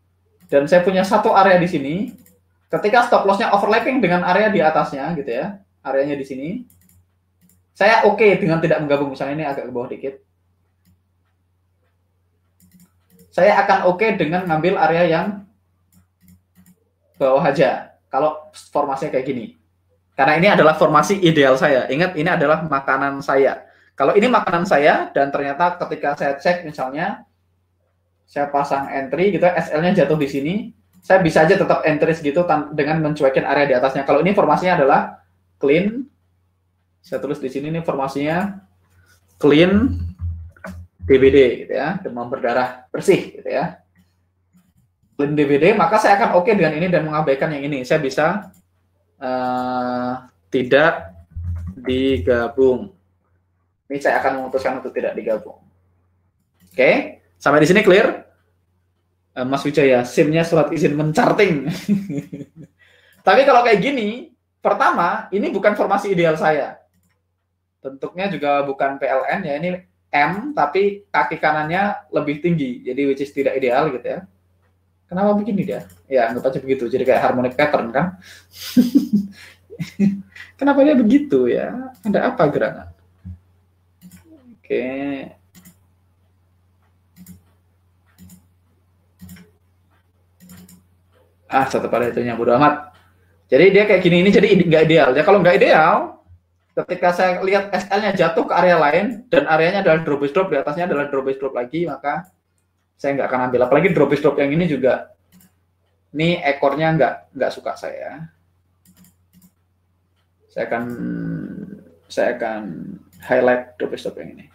dan saya punya satu area di sini, ketika stop loss-nya overlapping dengan area di atasnya, gitu ya, areanya di sini, saya oke dengan tidak menggabung. Misalnya ini agak ke bawah dikit. Saya akan oke dengan ngambil area yang bawah aja, kalau formasinya kayak gini. Karena ini adalah formasi ideal saya. Ingat, ini adalah makanan saya. Kalau ini makanan saya, dan ternyata ketika saya cek misalnya, saya pasang entry gitu, SL-nya jatuh di sini, saya bisa aja tetap entry segitu dengan mencuekin area di atasnya. Kalau ini formasinya adalah clean, saya tulis di sini, ini formasinya clean DBD gitu ya, demam berdarah bersih gitu ya. Clean DBD, maka saya akan oke dengan ini dan mengabaikan yang ini. Saya bisa tidak digabung. Ini saya akan memutuskan untuk tidak digabung. Oke, sampai di sini clear? Mas Wijaya, SIM-nya surat izin mencharting. Tapi kalau kayak gini, pertama, ini bukan formasi ideal saya. Bentuknya juga bukan PLN ya, ini M, tapi kaki kanannya lebih tinggi, jadi which is tidak ideal gitu ya. Kenapa begini dia? Ya, anggap aja begitu. Jadi kayak harmonic pattern kan? Kenapa dia begitu ya? Ada apa gerangan? Oke. Tetap ada itunya, bodo amat. Jadi dia kayak gini, ini jadi nggak ideal. Ya kalau nggak ideal, ketika saya lihat SL-nya jatuh ke area lain, dan areanya adalah drop base drop, di atasnya adalah drop base drop lagi, maka saya nggak akan ambil. Apalagi drop base drop yang ini juga, ini ekornya nggak suka saya. Saya akan highlight drop base drop yang ini.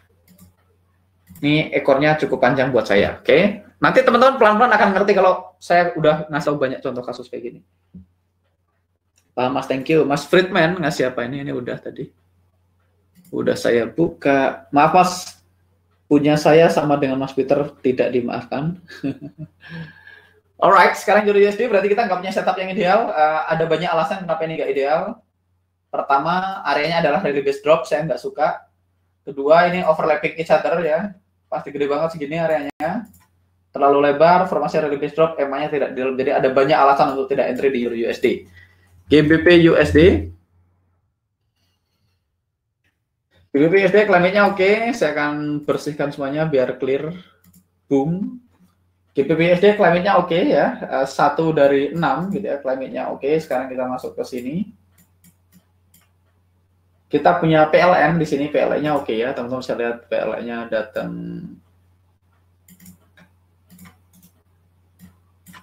Ini ekornya cukup panjang buat saya, oke? Nanti teman-teman pelan-pelan akan ngerti kalau saya udah ngasih banyak contoh kasus kayak gini. Pak Mas, thank you. Mas Friedman ngasih apa ini? Ini udah tadi. Udah saya buka. Maaf Mas, punya saya sama dengan Mas Peter tidak dimaafkan. Alright, sekarang Euro USD berarti kita nggak punya setup yang ideal. Ada banyak alasan kenapa ini nggak ideal. Pertama, areanya adalah rally base drop, saya nggak suka. Kedua, ini overlapping each other ya. Pasti gede banget segini areanya. Terlalu lebar, formasi rally base drop, EMA-nya tidak di dalam. Jadi ada banyak alasan untuk tidak entry di Euro USD. GBP USD. GBP USD klaimnya oke. Saya akan bersihkan semuanya biar clear. Boom. GBP USD klaimnya oke ya. 1 dari 6 gitu ya. Klaimnya oke. Sekarang kita masuk ke sini. Kita punya PLN di sini. PLN-nya oke ya. Teman-teman bisa lihat PLN-nya datang.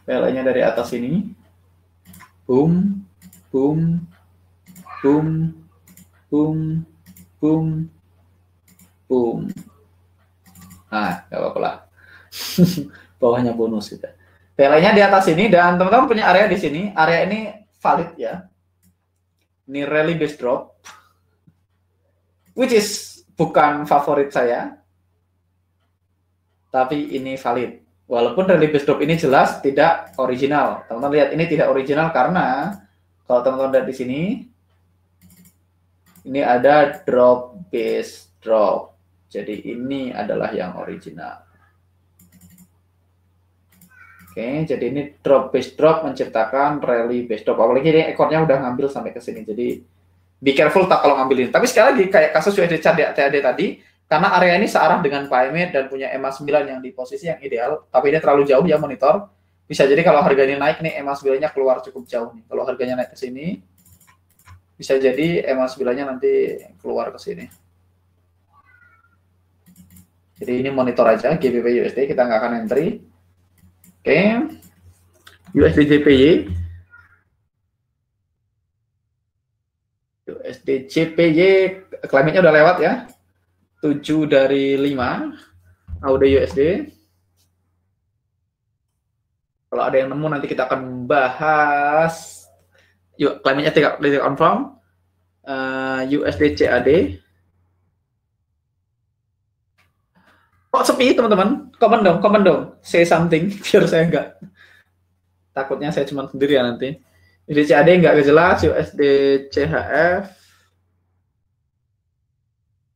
PLN-nya dari atas ini. Boom. Boom, boom, boom, boom, boom. Nggak apa-apa lah. Bawahnya bonus gitu. PLN-nya di atas ini dan teman-teman punya area di sini. Area ini valid ya. Ini rally base drop, which is bukan favorit saya, tapi ini valid. Walaupun rally base drop ini jelas tidak original. Teman-teman lihat ini tidak original karena kalau teman-teman lihat di sini, ini ada drop base drop. Jadi ini adalah yang original. Oke, jadi ini drop base drop menciptakan rally base drop. Apalagi ini ekornya udah ngambil sampai ke sini. Jadi be careful tak kalau ngambilin. Tapi sekali lagi kayak kasus USD CAD tadi, karena area ini searah dengan PME dan punya EMA 9 yang di posisi yang ideal, tapi ini terlalu jauh ya monitor. Bisa jadi kalau harganya naik nih EMA 9-nya keluar cukup jauh nih. Kalau harganya naik ke sini, bisa jadi EMA 9-nya nanti keluar ke sini. Jadi ini monitor aja GBP USD, kita nggak akan entry. Oke. USD JPY. USD JPY klimatnya udah lewat ya. 7 dari 5 AUD USD. Kalau ada yang nemu nanti kita akan bahas. Yuk, klimatnya tidak confirm. USD CAD. Kok sepi teman-teman? Komen dong. Say something biar saya enggak. Takutnya saya cuma sendiri ya nanti. USD CAD enggak jelas. USD CHF.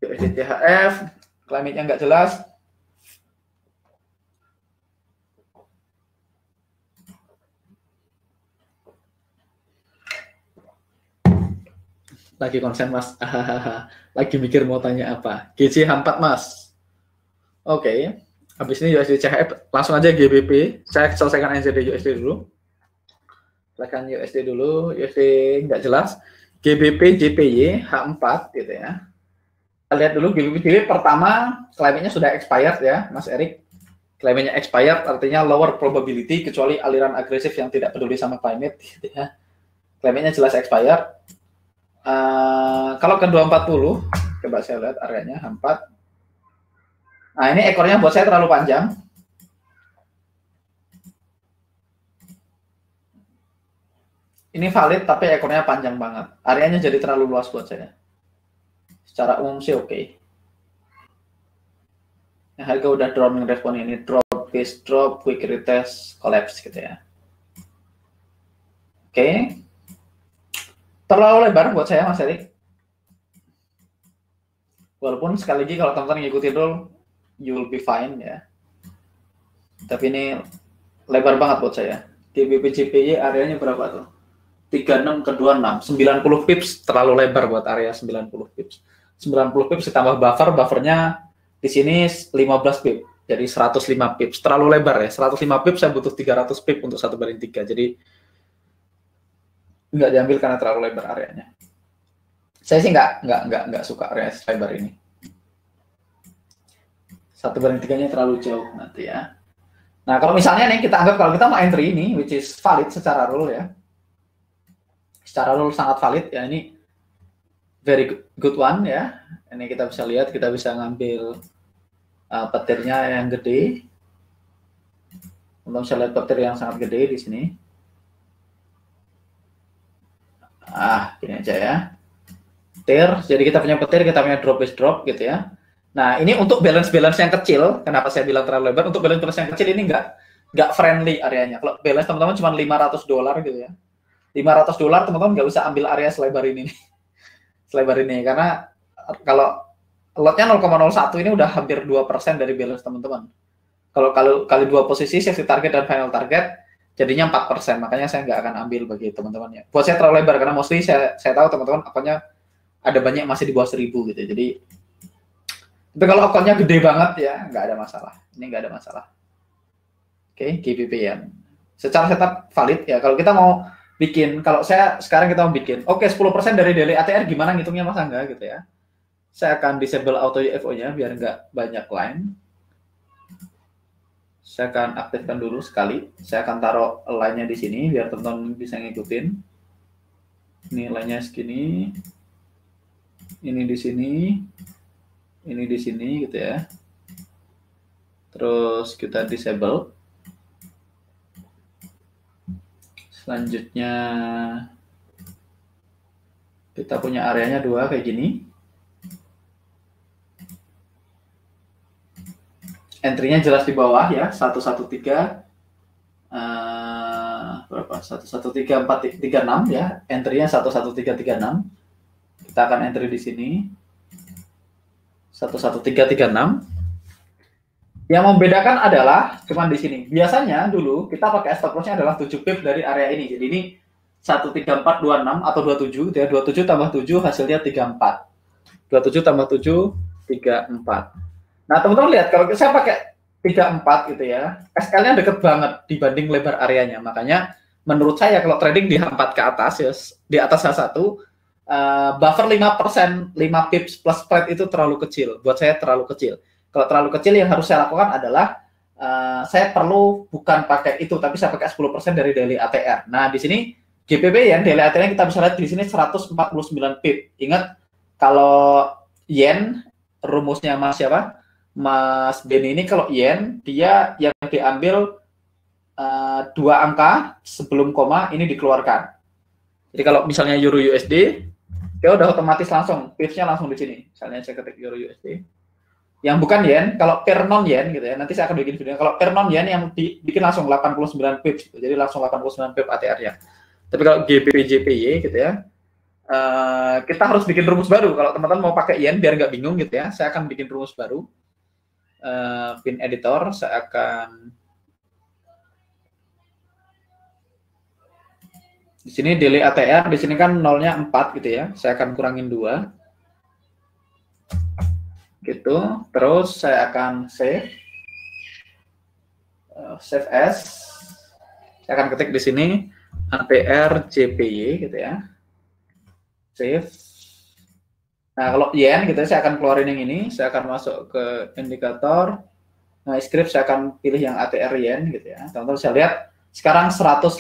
USD CHF. Klimatnya enggak jelas. Lagi konsen mas. Lagi mikir mau tanya apa. GC4 mas. Oke. Habis ini USD CHF. Langsung aja GBP. Saya selesaikan NZD USD dulu. Selesaikan USD dulu. USD nggak jelas. GBP JPY H4 gitu ya. Kita lihat dulu GBP JPY pertama klimatnya sudah expired ya Mas Erik. Klimatnya expired artinya lower probability kecuali aliran agresif yang tidak peduli sama climate gitu ya. Klimatnya jelas expired. Kalau ke 240, coba saya lihat areanya H4. Nah ini ekornya buat saya terlalu panjang. Ini valid tapi ekornya panjang banget. Areanya jadi terlalu luas buat saya. Secara umum sih oke. Nah, harga udah drop respon ini, drop, base drop, quick retest, collapse gitu ya. Oke. Terlalu lebar buat saya Mas Erik. Walaupun sekali lagi kalau teman-teman ngikutin dulu, you will be fine ya. Tapi ini lebar banget buat saya. GBP JPY areanya berapa tuh? 36 ke 26, 90 pips terlalu lebar buat area 90 pips. 90 pips ditambah buffernya di sini 15 pips. Jadi 105 pips. Terlalu lebar ya. 105 pips saya butuh 300 pips untuk 1/3. Jadi nggak diambil karena terlalu lebar areanya. Saya sih nggak suka area lebar ini. 1/3-nya terlalu jauh nanti ya. Nah kalau misalnya nih kita anggap kalau kita mau entry ini, which is valid secara rule ya. Secara rule sangat valid ya, ini very good one ya. Ini kita bisa lihat, kita bisa ngambil petirnya yang gede. Untuk bisa lihat petir yang sangat gede di sini. Gini aja ya. Petir, jadi kita punya petir, kita punya drop base drop gitu ya. Nah ini untuk balance yang kecil, kenapa saya bilang terlalu lebar? Untuk balance yang kecil ini nggak friendly areanya. Kalau balance teman-teman cuma $500 gitu ya. $500 teman-teman nggak usah ambil area selebar ini. Selebar ini karena kalau lotnya 0,01 ini udah hampir 2% dari balance teman-teman. Kalau kali dua posisi safety target dan final target jadinya 4%. Makanya saya nggak akan ambil bagi teman-teman ya. Buat saya terlalu lebar karena mostly saya tahu teman-teman akunnya ada banyak masih di bawah 1000 gitu. Jadi tapi kalau akunnya gede banget ya nggak ada masalah. Ini nggak ada masalah. Oke, GBP ya. Secara setup valid ya. Kalau kita mau bikin, kalau saya sekarang kita mau bikin, oke 10% dari daily ATR gimana ngitungnya Mas Angga gitu ya. Saya akan disable auto UFO-nya biar nggak banyak line. Saya akan aktifkan dulu sekali. Saya akan taruh line-nya di sini biar teman-teman bisa ngikutin. Ini line-nya segini. Ini di sini. Ini di sini gitu ya. Terus kita disable. Selanjutnya kita punya areanya 2 kayak gini. Entry-nya jelas di bawah ya, 113 berapa? 113.436 ya. Entry-nya 11336. Kita akan entry di sini. 11336. Yang membedakan adalah cuman di sini. Biasanya dulu kita pakai stop loss-nya adalah 7 pip dari area ini. Jadi ini 13426 atau 27 ya. 27 tambah 7 hasilnya 34. 27 tambah 7 34. Nah, teman-teman lihat kalau saya pakai 34 gitu ya, SL-nya deket banget dibanding lebar areanya. Makanya menurut saya kalau trading di H4 ke atas ya, di atas H1 buffer 5%, 5 pips plus spread itu terlalu kecil. Buat saya terlalu kecil. Kalau terlalu kecil yang harus saya lakukan adalah saya perlu bukan pakai itu, tapi saya pakai 10% dari daily ATR. Nah, di sini GBP ya, daily ATR-nya kita bisa lihat di sini 149 pip. Ingat kalau yen rumusnya Mas siapa? Mas Benny ini kalau yen dia yang diambil 2 angka sebelum koma ini dikeluarkan. Jadi kalau misalnya euro USD dia udah otomatis langsung pips-nya langsung di sini. Misalnya saya ketik euro USD. Yang bukan yen, kalau per non yen gitu ya. Nanti saya akan bikin video. Kalau per non yen yang dibikin langsung 89 pips gitu. Jadi langsung 89 pips ATR-nya. Tapi kalau GBP JPY gitu ya, kita harus bikin rumus baru. Kalau teman-teman mau pakai yen biar nggak bingung gitu ya, saya akan bikin rumus baru. Pin editor, saya akan di sini daily ATR, di sini kan nolnya 4 gitu ya. Saya akan kurangin 2. Gitu. Terus saya akan save. Save as. Saya akan ketik di sini ATR JPY gitu ya. Save. Nah, kalau yen gitu saya akan keluarin yang ini, saya akan masuk ke indikator. Nah, script saya akan pilih yang ATR yen gitu ya. Teman-teman bisa lihat sekarang 150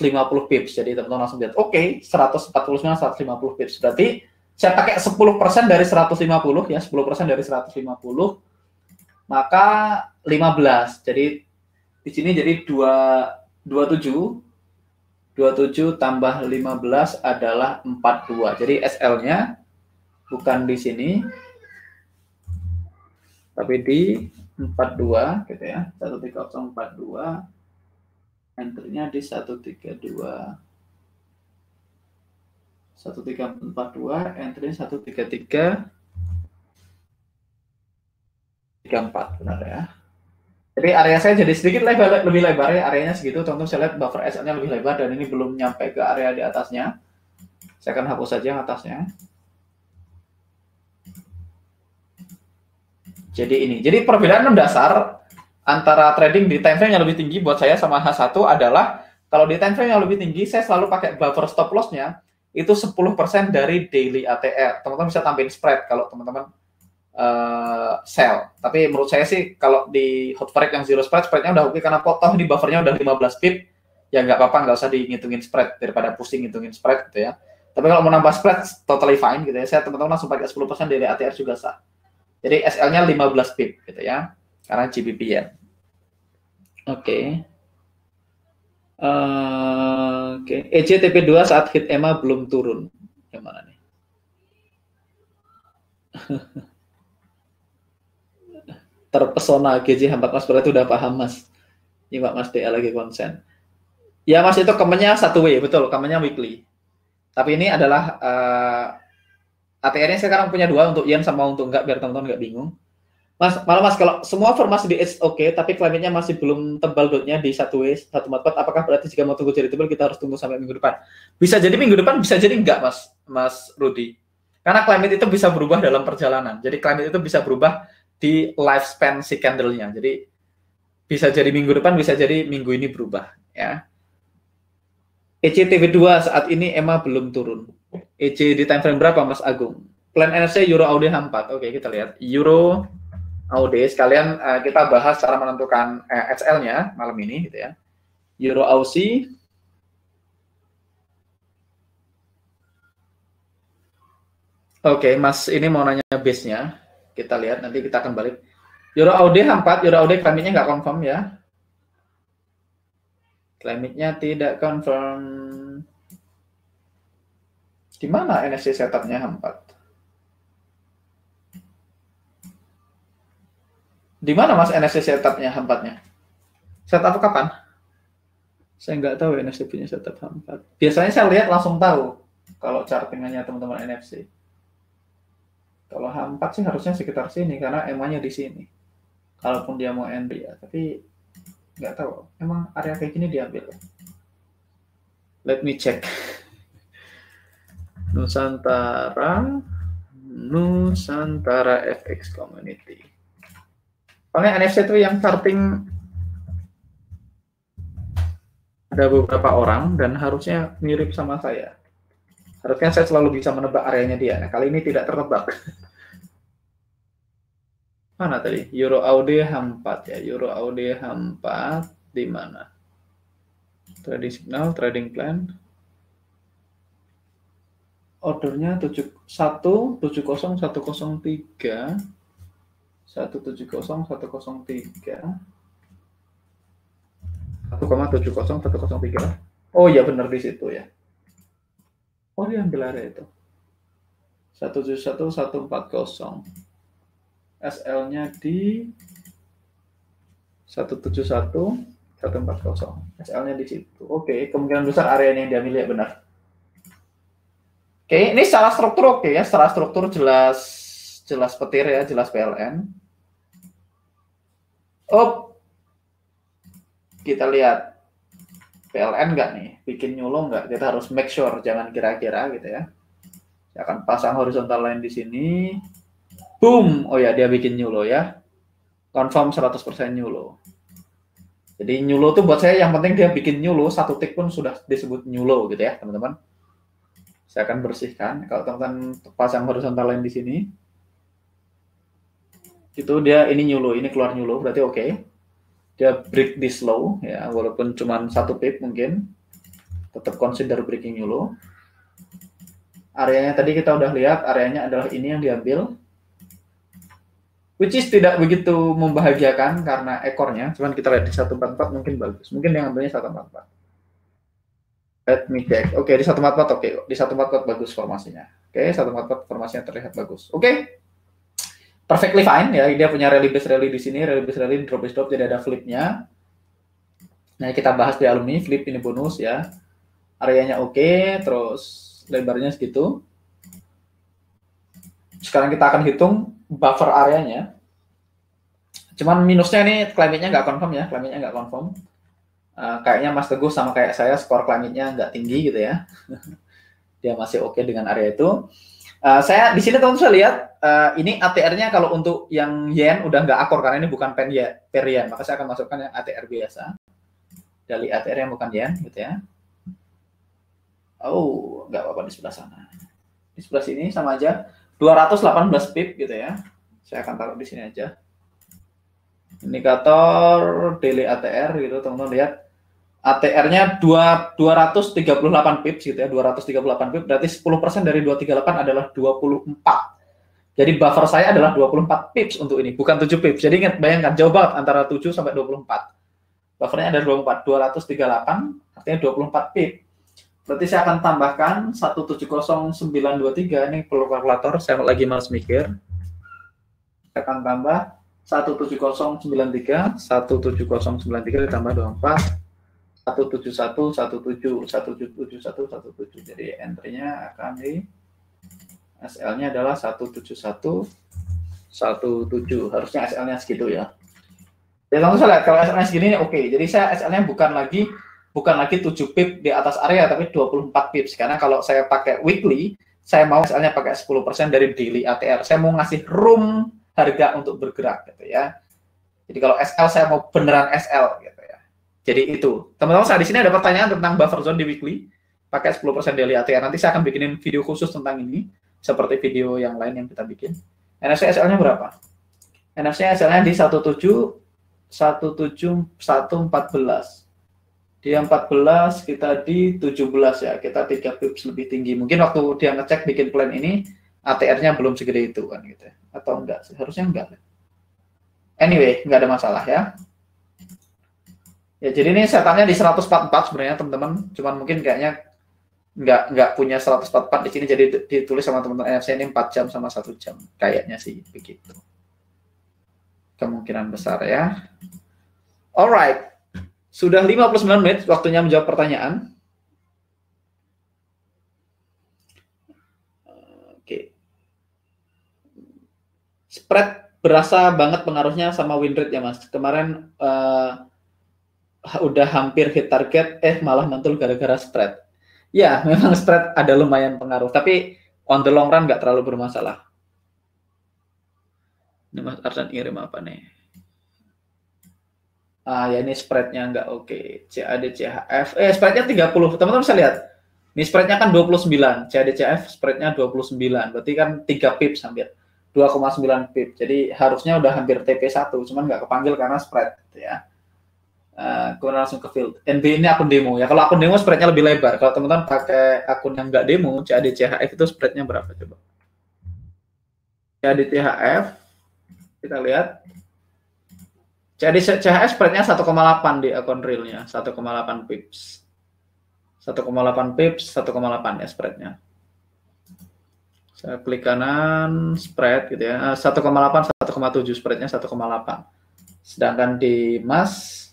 pips. Jadi teman-teman langsung lihat, oke, 149 150 pips. Berarti saya pakai 10% dari 150 ya, 10% dari 150 maka 15. Jadi di sini jadi 27 tambah 15 adalah 42. Jadi SL-nya bukan di sini tapi di 42 gitu ya. 13042 entry-nya di 132 1342 entry 133 34 benar ya. Jadi area saya jadi sedikit lebih lebar ya, areanya segitu. Contoh saya lihat buffer SL-nya lebih lebar dan ini belum nyampe ke area di atasnya. Saya akan hapus saja yang atasnya. Jadi ini. Jadi perbedaan mendasar antara trading di time frame yang lebih tinggi buat saya sama H1 adalah kalau di time frame yang lebih tinggi saya selalu pakai buffer stop loss-nya itu 10% dari daily ATR. Teman-teman bisa tambahin spread kalau teman-teman sell. Tapi menurut saya sih kalau di hot break yang zero spread, spreadnya udah oke karena toh di buffernya udah 15 pip, ya nggak apa-apa, nggak usah ngitungin spread daripada pusing ngitungin spread gitu ya. Tapi kalau mau nambah spread totally fine gitu ya. Saya teman-teman langsung pakai 10% dari ATR juga sah. Jadi SL-nya 15 pip gitu ya. Karena GBP ya. Oke. Oke. EJTP2 saat hit EMA belum turun. Yang mana nih? Terpesona GJ 4 Mas berarti udah paham Mas. Ini Pak Mas DA lagi konsen. Ya Mas itu komennya satu way, betul, komennya weekly. Tapi ini adalah ATR-nya sekarang punya 2 untuk yen sama untuk enggak biar teman-teman enggak bingung. Mas, malah Mas kalau semua formasi di edge oke, tapi kliennya masih belum tebal dotnya di 1W, 144, apakah berarti jika mau tunggu jadi tebal kita harus tunggu sampai minggu depan? Bisa jadi minggu depan, bisa jadi enggak Mas Rudi. Karena climate itu bisa berubah dalam perjalanan. Jadi climate itu bisa berubah di lifespan si candle-nya. Jadi bisa jadi minggu depan, bisa jadi minggu ini berubah ya. ECTV2 saat ini EMA belum turun. EC di time frame berapa Mas Agung? Plan NFC Euro AUD H4. Oke, kita lihat. Euro AUD sekalian kita bahas cara menentukan SL-nya malam ini gitu ya. Euro AUD. Oke, Mas ini mau nanya base-nya. Kita lihat nanti kita akan balik. Euro AUD H4, Euro AUD climate-nya nggak confirm ya. Climate-nya tidak confirm. Di mana NFC setup-nya H4? Di mana Mas NFC setupnya H4-nya? Setup kapan? Saya nggak tahu NFC punya setup H4. Biasanya saya lihat langsung tahu kalau chartingannya teman-teman NFC. Kalau H4 sih harusnya sekitar sini karena EMA-nya di sini. Kalaupun dia mau entry ya, tapi nggak tahu. Emang area kayak gini diambil. Let me check. Nusantara FX Community. Paling NFC itu yang charting ada beberapa orang dan harusnya mirip sama saya. Harusnya saya selalu bisa menebak areanya dia. Nah, kali ini tidak tertebak. Mana tadi? Euro AUD H4 ya. Euro AUD H4 di mana? Trading signal, trading plan. Ordernya 170 103 170 103 1,70 103. Oh iya benar di situ ya. Oh dia ambil area itu. 171 140. SL-nya di 171 140. SL-nya di situ. Oke, kemungkinan besar area yang diambil ya benar. Oke, ini secara struktur oke ya. Secara struktur jelas petir ya, jelas PLN. Oh, kita lihat PLN nggak nih, bikin nyulung nggak? Kita harus make sure, jangan kira-kira gitu ya. Saya akan pasang horizontal line di sini. Boom, oh ya dia bikin nyulo ya. Confirm 100% nyulo. Jadi nyulo tuh buat saya yang penting dia bikin nyulo, satu tick pun sudah disebut nyulo gitu ya teman-teman. Saya akan bersihkan. Kalau teman-teman pasang horizontal line di sini, itu dia ini nyulo, ini keluar nyulo, berarti oke. Dia break this low ya, walaupun cuma satu pip mungkin, tetap consider breaking nyulo. Areanya tadi kita udah lihat, areanya adalah ini yang diambil, which is tidak begitu membahagiakan karena ekornya, cuman kita lihat di 144 mungkin bagus, mungkin yang ambilnya 144. Let me check. Oke, di 144 oke. Di 144 bagus formasinya. Oke, 144 formasinya terlihat bagus. Oke. Perfectly fine ya. Dia punya rally base rally di sini, rally base rally, drop base drop, jadi ada flipnya. Nah, kita bahas di alumni, flip ini bonus ya. Areanya oke, terus lebarnya segitu. Sekarang kita akan hitung buffer areanya. Cuman minusnya ini climate-nya nggak confirm ya, climate-nya nggak confirm. Kayaknya Mas Teguh sama kayak saya skor climate-nya nggak tinggi gitu ya. Dia masih oke dengan area itu. Saya di sini teman-teman saya lihat ini ATR-nya kalau untuk yang yen udah nggak akor karena ini bukan per yen, maka saya akan masukkan yang ATR biasa. Dari ATR yang bukan yen gitu ya. Oh, nggak apa-apa di sebelah sana. Di sebelah sini sama aja 218 pip gitu ya. Saya akan taruh di sini aja. Indikator daily ATR gitu teman-teman lihat. ATR-nya 238 pips gitu ya, 238 pips berarti 10% dari 238 adalah 24. Jadi buffer saya adalah 24 pips untuk ini, bukan 7 pips. Jadi ingat, bayangkan jauh banget antara 7 sampai 24. Buffernya ada 24, 238 artinya 24 pips. Berarti saya akan tambahkan 170923, ini perlu kalkulator, saya lagi malas mikir. Saya akan tambah 17093 ditambah 24 171 17 177 177. Jadi entry-nya akan di SL-nya adalah 171 17. Harusnya SL-nya segitu ya. Ya langsung saya lihat kalau SL-nya segini oke. Jadi saya SL-nya bukan lagi 7 pip di atas area tapi 24 pips karena kalau saya pakai weekly, saya mau SL-nya pakai 10% dari daily ATR. Saya mau ngasih room harga untuk bergerak gitu ya. Jadi kalau SL saya mau beneran SL gitu ya. Jadi itu, teman-teman saya di sini ada pertanyaan tentang buffer zone di weekly, pakai 10% daily ATR. Nanti saya akan bikinin video khusus tentang ini, seperti video yang lain yang kita bikin. NFC SL-nya berapa? NFC SL-nya di 17 114. Di 14 kita di 17 ya, kita 3 pips lebih tinggi. Mungkin waktu dia ngecek bikin plan ini, ATR-nya belum segede itu kan gitu ya. Atau enggak sih? Harusnya enggak. Anyway, enggak ada masalah ya. Ya, jadi ini setannya di 144 sebenarnya teman-teman. Cuman mungkin kayaknya nggak punya 144 di sini, jadi ditulis sama teman-teman NFC ini 4 jam sama 1 jam. Kayaknya sih begitu. Kemungkinan besar ya. Alright. Sudah 59 menit waktunya menjawab pertanyaan. Oke. Spread berasa banget pengaruhnya sama win rate ya Mas. Kemarin udah hampir hit target, malah mantul gara-gara spread. Ya, memang spread ada lumayan pengaruh, tapi on the long run nggak terlalu bermasalah. Ini Mas Arsan ngirim apa nih? Ya ini spreadnya nggak oke. CAD CHF, spreadnya 30. Teman-teman bisa lihat. Ini spreadnya kan 29. CAD CHF spreadnya 29. Berarti kan 3 pips hampir. 2,9 pip. Jadi harusnya udah hampir TP1, cuman nggak kepanggil karena spread gitu ya. Kemudian langsung ke field. NB ini akun demo ya. Kalau akun demo spreadnya lebih lebar. Kalau teman-teman pakai akun yang nggak demo, CAD CHF itu spreadnya berapa coba? CAD CHF kita lihat. CAD CHF spreadnya 1,8 di akun realnya, 1,8 pips. 1,8 pips, 1,8 ya spreadnya. Saya klik kanan, spread gitu ya. 1,8, 1,7 spreadnya 1,8. Sedangkan di Mas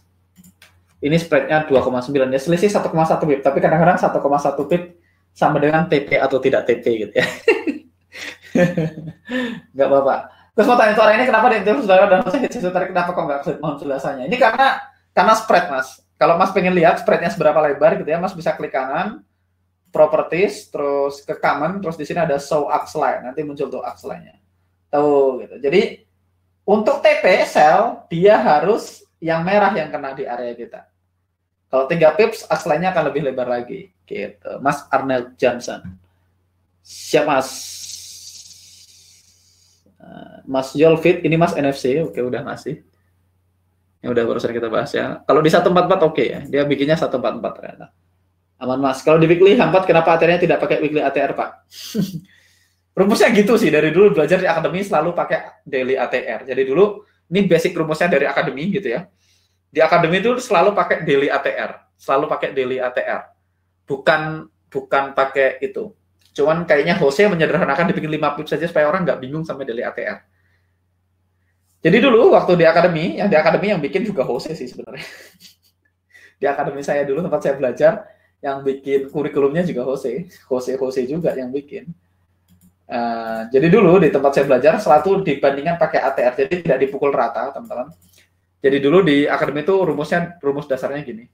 ini spreadnya 2,9 ya, selisih 1,1 pip. Tapi kadang-kadang 1,1 pip sama dengan TP atau tidak TP gitu ya. Nggak apa-apa. Terus mau tanya suara ini kenapa di saudara dan saya tarik kenapa kok nggak mohon penjelasannya? Ini karena spread Mas. Kalau Mas pengen lihat spreadnya seberapa lebar gitu ya, Mas bisa klik kanan, properties, terus ke common, terus di sini ada show ax line. Nanti muncul tuh ax line-nya. Tuh gitu. Jadi untuk TP sell dia harus yang merah yang kena di area kita. Kalau 3 pips ax line-nya akan lebih lebar lagi. Gitu. Mas Arnold Johnson. Siap Mas. Mas Yolfit, ini Mas NFC, oke udah ngasih. Yang udah barusan kita bahas ya. Kalau di 144 oke ya, dia bikinnya 144 ternyata. Aman Mas. Kalau di weekly 4 kenapa ATR-nya tidak pakai weekly ATR Pak? Rumusnya gitu sih, dari dulu belajar di akademi selalu pakai daily ATR. Jadi dulu ini basic rumusnya dari akademi gitu ya. Di akademi itu selalu pakai daily ATR, selalu pakai daily ATR. Bukan pakai itu. Cuman kayaknya Jose menyederhanakan dibikin 5 pips saja supaya orang nggak bingung sampai daily ATR. Jadi dulu waktu di akademi yang bikin juga Jose sih sebenarnya. Di akademi saya dulu tempat saya belajar, yang bikin kurikulumnya juga Jose juga yang bikin. Jadi dulu di tempat saya belajar selalu dibandingkan pakai ATR, jadi tidak dipukul rata teman-teman. Jadi dulu di akademi itu rumus dasarnya gini.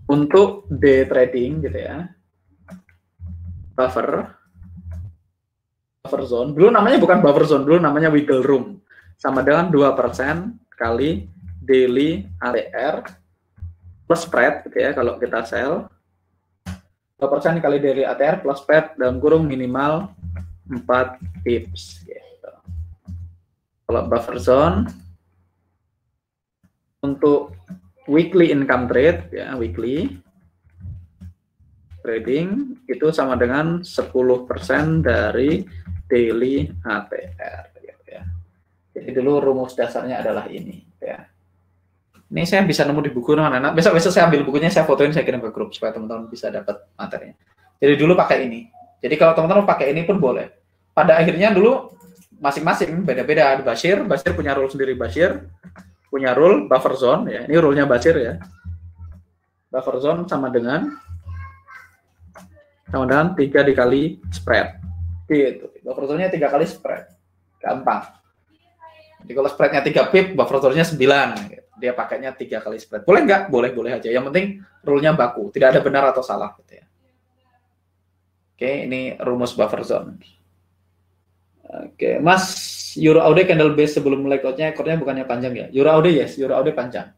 Untuk day trading gitu ya, buffer zone. Dulu namanya bukan buffer zone, dulu namanya wiggle room. Sama dengan 2% kali daily ATR plus spread gitu ya kalau kita sell. 2% kali daily ATR plus spread dalam kurung minimal 4 pips gitu. Kalau buffer zone untuk weekly income trade ya, weekly trading itu sama dengan 10% dari daily ATR gitu ya. Jadi dulu rumus dasarnya adalah ini ya. Ini saya bisa nemu di buku anak-anak. Besok saya ambil bukunya, saya fotoin, saya kirim ke grup supaya teman-teman bisa dapat materinya. Jadi dulu pakai ini. Jadi kalau teman-teman pakai ini pun boleh. Pada akhirnya dulu masing-masing beda-beda. Ada Bashir punya rule sendiri. Bashir punya rule buffer zone ya. Ini rule-nya Bashir ya. Buffer zone sama dengan 3 dikali spread. Gitu. Buffer zone-nya 3 kali spread. Gampang. Jadi kalau spread-nya 3 pip, buffer zone-nya 9. Gitu. Dia pakainya 3 kali spread. Boleh nggak? Boleh aja. Yang penting rule-nya baku. Tidak ada benar atau salah. Gitu ya. Oke, ini rumus buffer zone. Oke, Mas, Euro AUD candle base sebelum breakout-nya ekornya bukannya panjang ya? Euro AUD yes, Euro AUD panjang.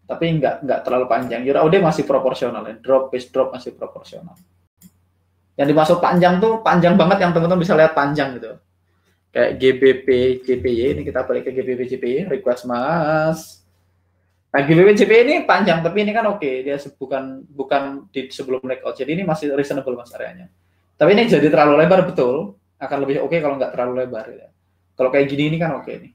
Tapi nggak terlalu panjang. Euro AUD masih proporsional ya. Drop base drop masih proporsional. Yang dimaksud panjang tuh panjang banget yang teman-teman bisa lihat panjang gitu. Kayak GBP JPY, ini kita balik ke GBP JPY, request Mas. Nah, GBP JPY ini panjang tapi ini kan oke, dia bukan di sebelum breakout. Jadi ini masih reasonable Mas areanya. Tapi ini jadi terlalu lebar betul, akan lebih oke kalau nggak terlalu lebar gitu. Kalau kayak gini ini kan oke nih.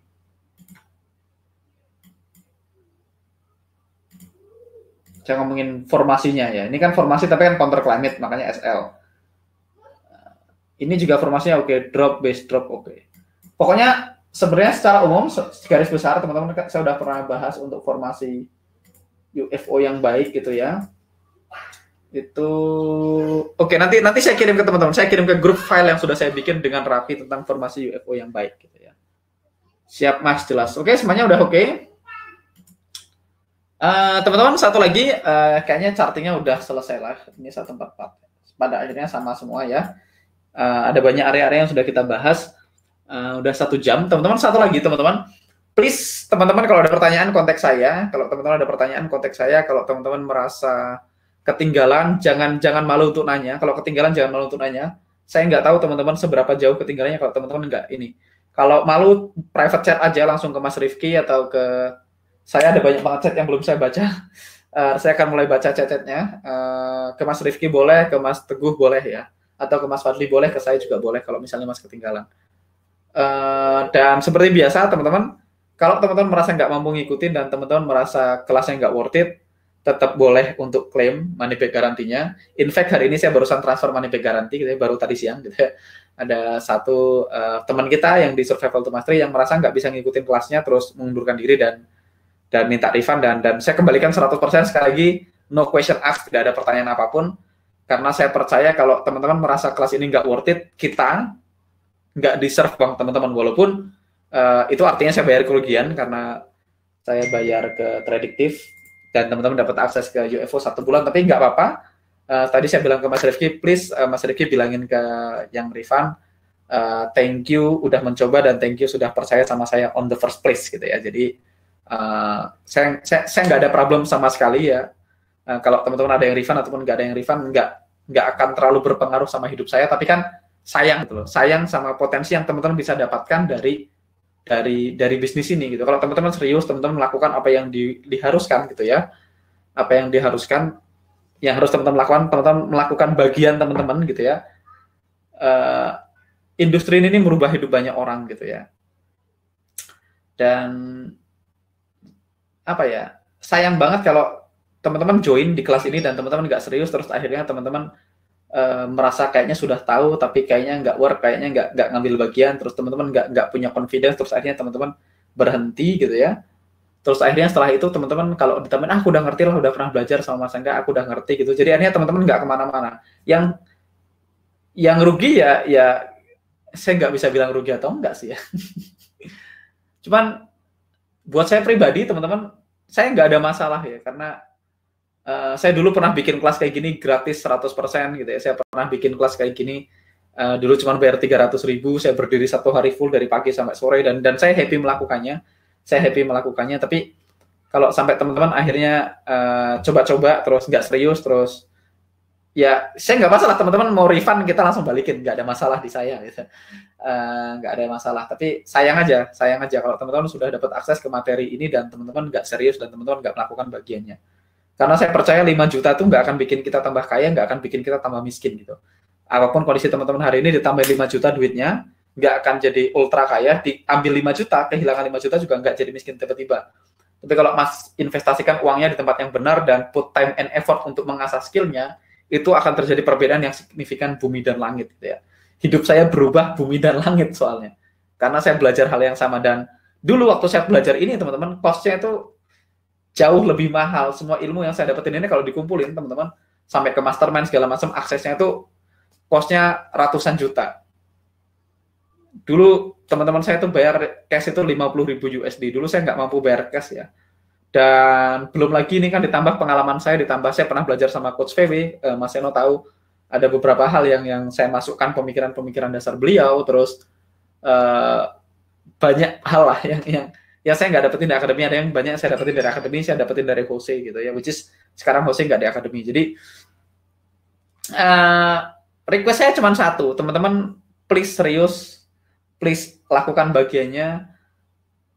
Saya ngomongin formasinya ya. Ini kan formasi tapi kan counter climate, makanya SL. Ini juga formasinya oke, drop base drop oke. Pokoknya sebenarnya secara umum garis besar teman-teman saya udah pernah bahas untuk formasi UFO yang baik gitu ya. Itu oke, nanti saya kirim ke teman-teman. Saya kirim ke grup file yang sudah saya bikin dengan rapi tentang formasi UFO yang baik gitu ya. Siap Mas, jelas. Oke, semuanya udah oke. Teman-teman satu lagi kayaknya chartingnya udah selesai lah. Ini 144. Pada akhirnya sama semua ya. Ada banyak area-area yang sudah kita bahas. Udah 1 jam. Teman-teman satu lagi teman-teman. Please teman-teman kalau ada pertanyaan kontak saya. Kalau teman-teman ada pertanyaan kontak saya. Kalau teman-teman merasa ketinggalan, jangan malu untuk nanya. Kalau ketinggalan jangan malu untuk nanya. Saya nggak tahu teman-teman seberapa jauh ketinggalannya. Kalau teman-teman nggak ini. Kalau malu private chat aja langsung ke Mas Rifki atau ke saya, ada banyak banget chat yang belum saya baca. Saya akan mulai baca chat-chatnya. Ke Mas Rifki boleh, ke Mas Teguh boleh ya. Atau ke Mas Fadli boleh, ke saya juga boleh kalau misalnya Mas ketinggalan. Dan seperti biasa teman-teman, kalau teman-teman merasa nggak mampu ngikutin dan teman-teman merasa kelasnya nggak worth it, tetap boleh untuk klaim money back garantinya. In fact hari ini saya barusan transfer money back garanti, gitu ya, baru tadi siang gitu ya. Ada satu teman kita yang di Survival to Mastery yang merasa nggak bisa ngikutin kelasnya, terus mengundurkan diri dan minta refund, dan saya kembalikan 100%. Sekali lagi, no question asked, tidak ada pertanyaan apapun, karena saya percaya kalau teman-teman merasa kelas ini nggak worth it, kita nggak deserve bang teman-teman, walaupun itu artinya saya bayar kerugian karena saya bayar ke Predictive dan teman-teman dapat akses ke UFO 1 bulan, tapi nggak apa-apa. Tadi saya bilang ke Mas Rifki, please Mas Rifki bilangin ke yang refund, thank you udah mencoba dan thank you sudah percaya sama saya on the first place gitu ya. Jadi saya nggak ada problem sama sekali ya. Kalau teman-teman ada yang refund ataupun nggak ada yang refund, nggak akan terlalu berpengaruh sama hidup saya. Tapi kan sayang gitu loh, sayang sama potensi yang teman-teman bisa dapatkan dari bisnis ini gitu. Kalau teman-teman serius, teman-teman melakukan apa yang diharuskan gitu ya, apa yang diharuskan, yang harus teman-teman lakukan, teman-teman melakukan bagian teman-teman gitu ya. Industri ini merubah hidup banyak orang gitu ya. Dan apa ya, sayang banget kalau teman-teman join di kelas ini dan teman-teman nggak serius, terus akhirnya teman-teman merasa kayaknya sudah tahu tapi kayaknya nggak work, kayaknya nggak ngambil bagian, terus teman-teman nggak punya confidence, terus akhirnya teman-teman berhenti gitu ya. Terus akhirnya setelah itu teman-teman kalau ditemen, aku udah ngerti lah, udah pernah belajar sama Mas Angga, aku udah ngerti gitu. Jadi akhirnya teman-teman nggak kemana-mana. Yang rugi ya saya nggak bisa bilang rugi atau enggak sih ya. Cuman buat saya pribadi teman-teman, saya nggak ada masalah ya, karena saya dulu pernah bikin kelas kayak gini gratis 100% gitu ya. Saya pernah bikin kelas kayak gini dulu cuma bayar 300.000, saya berdiri 1 hari full dari pagi sampai sore, dan saya happy melakukannya. Tapi kalau sampai teman-teman akhirnya coba-coba terus nggak serius, terus ya saya nggak masalah, teman-teman mau refund kita langsung balikin, nggak ada masalah di saya gitu. Nggak ada masalah, tapi sayang aja kalau teman-teman sudah dapat akses ke materi ini dan teman-teman nggak serius dan teman-teman nggak melakukan bagiannya. Karena saya percaya 5 juta itu nggak akan bikin kita tambah kaya, nggak akan bikin kita tambah miskin gitu. Apapun kondisi teman-teman hari ini, ditambah 5 juta duitnya, nggak akan jadi ultra kaya. Diambil 5 juta, kehilangan 5 juta juga nggak jadi miskin tiba-tiba. Tapi kalau Mas investasikan uangnya di tempat yang benar dan put time and effort untuk mengasah skillnya, itu akan terjadi perbedaan yang signifikan bumi dan langit gitu ya. Hidup saya berubah bumi dan langit soalnya. Karena saya belajar hal yang sama, dan dulu waktu saya belajar ini teman-teman, cost-nya itu jauh lebih mahal. Semua ilmu yang saya dapetin ini kalau dikumpulin teman-teman sampai ke mastermind segala macam, aksesnya itu cost-nya ratusan juta. Dulu teman-teman saya tuh bayar cash itu 50.000 USD. Dulu saya nggak mampu bayar cash ya. Dan belum lagi ini kan ditambah pengalaman saya, ditambah saya pernah belajar sama Coach VW, Mas Eno tahu ada beberapa hal yang saya masukkan pemikiran-pemikiran dasar beliau, terus banyak hal lah yang saya nggak dapetin di akademi, ada yang banyak saya dapetin dari akademi, saya dapetin dari Jose gitu ya, which is sekarang Jose nggak di akademi. Jadi request saya cuma satu, teman-teman please serius, please lakukan bagiannya,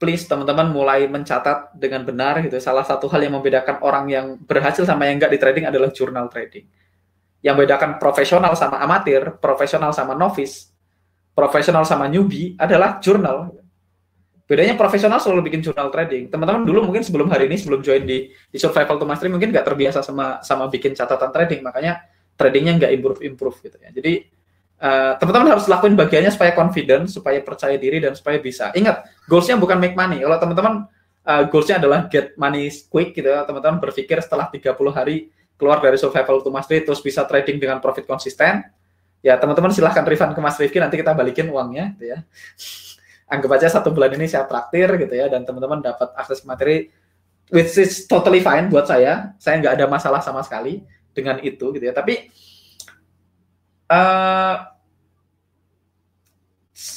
please teman-teman mulai mencatat dengan benar gitu. Salah satu hal yang membedakan orang yang berhasil sama yang nggak di trading adalah journal trading. Yang bedakan profesional sama amatir, profesional sama novice, profesional sama newbie adalah jurnal. Bedanya profesional selalu bikin jurnal trading. Teman-teman dulu mungkin sebelum hari ini, sebelum join di Survival to Mastery, mungkin nggak terbiasa sama bikin catatan trading, makanya tradingnya nggak improve gitu ya. Jadi teman-teman harus lakuin bagiannya supaya confident, supaya percaya diri, dan supaya bisa. Ingat, goals-nya bukan make money. Kalau teman-teman goals-nya adalah get money quick gitu ya, teman-teman berpikir setelah 30 hari keluar dari survival to mastery terus bisa trading dengan profit konsisten, ya teman-teman silahkan refund ke Mas Rifki, nanti kita balikin uangnya gitu ya. Anggap aja 1 bulan ini saya traktir gitu ya, dan teman-teman dapat akses materi, which is totally fine buat saya nggak ada masalah sama sekali dengan itu gitu ya. Tapi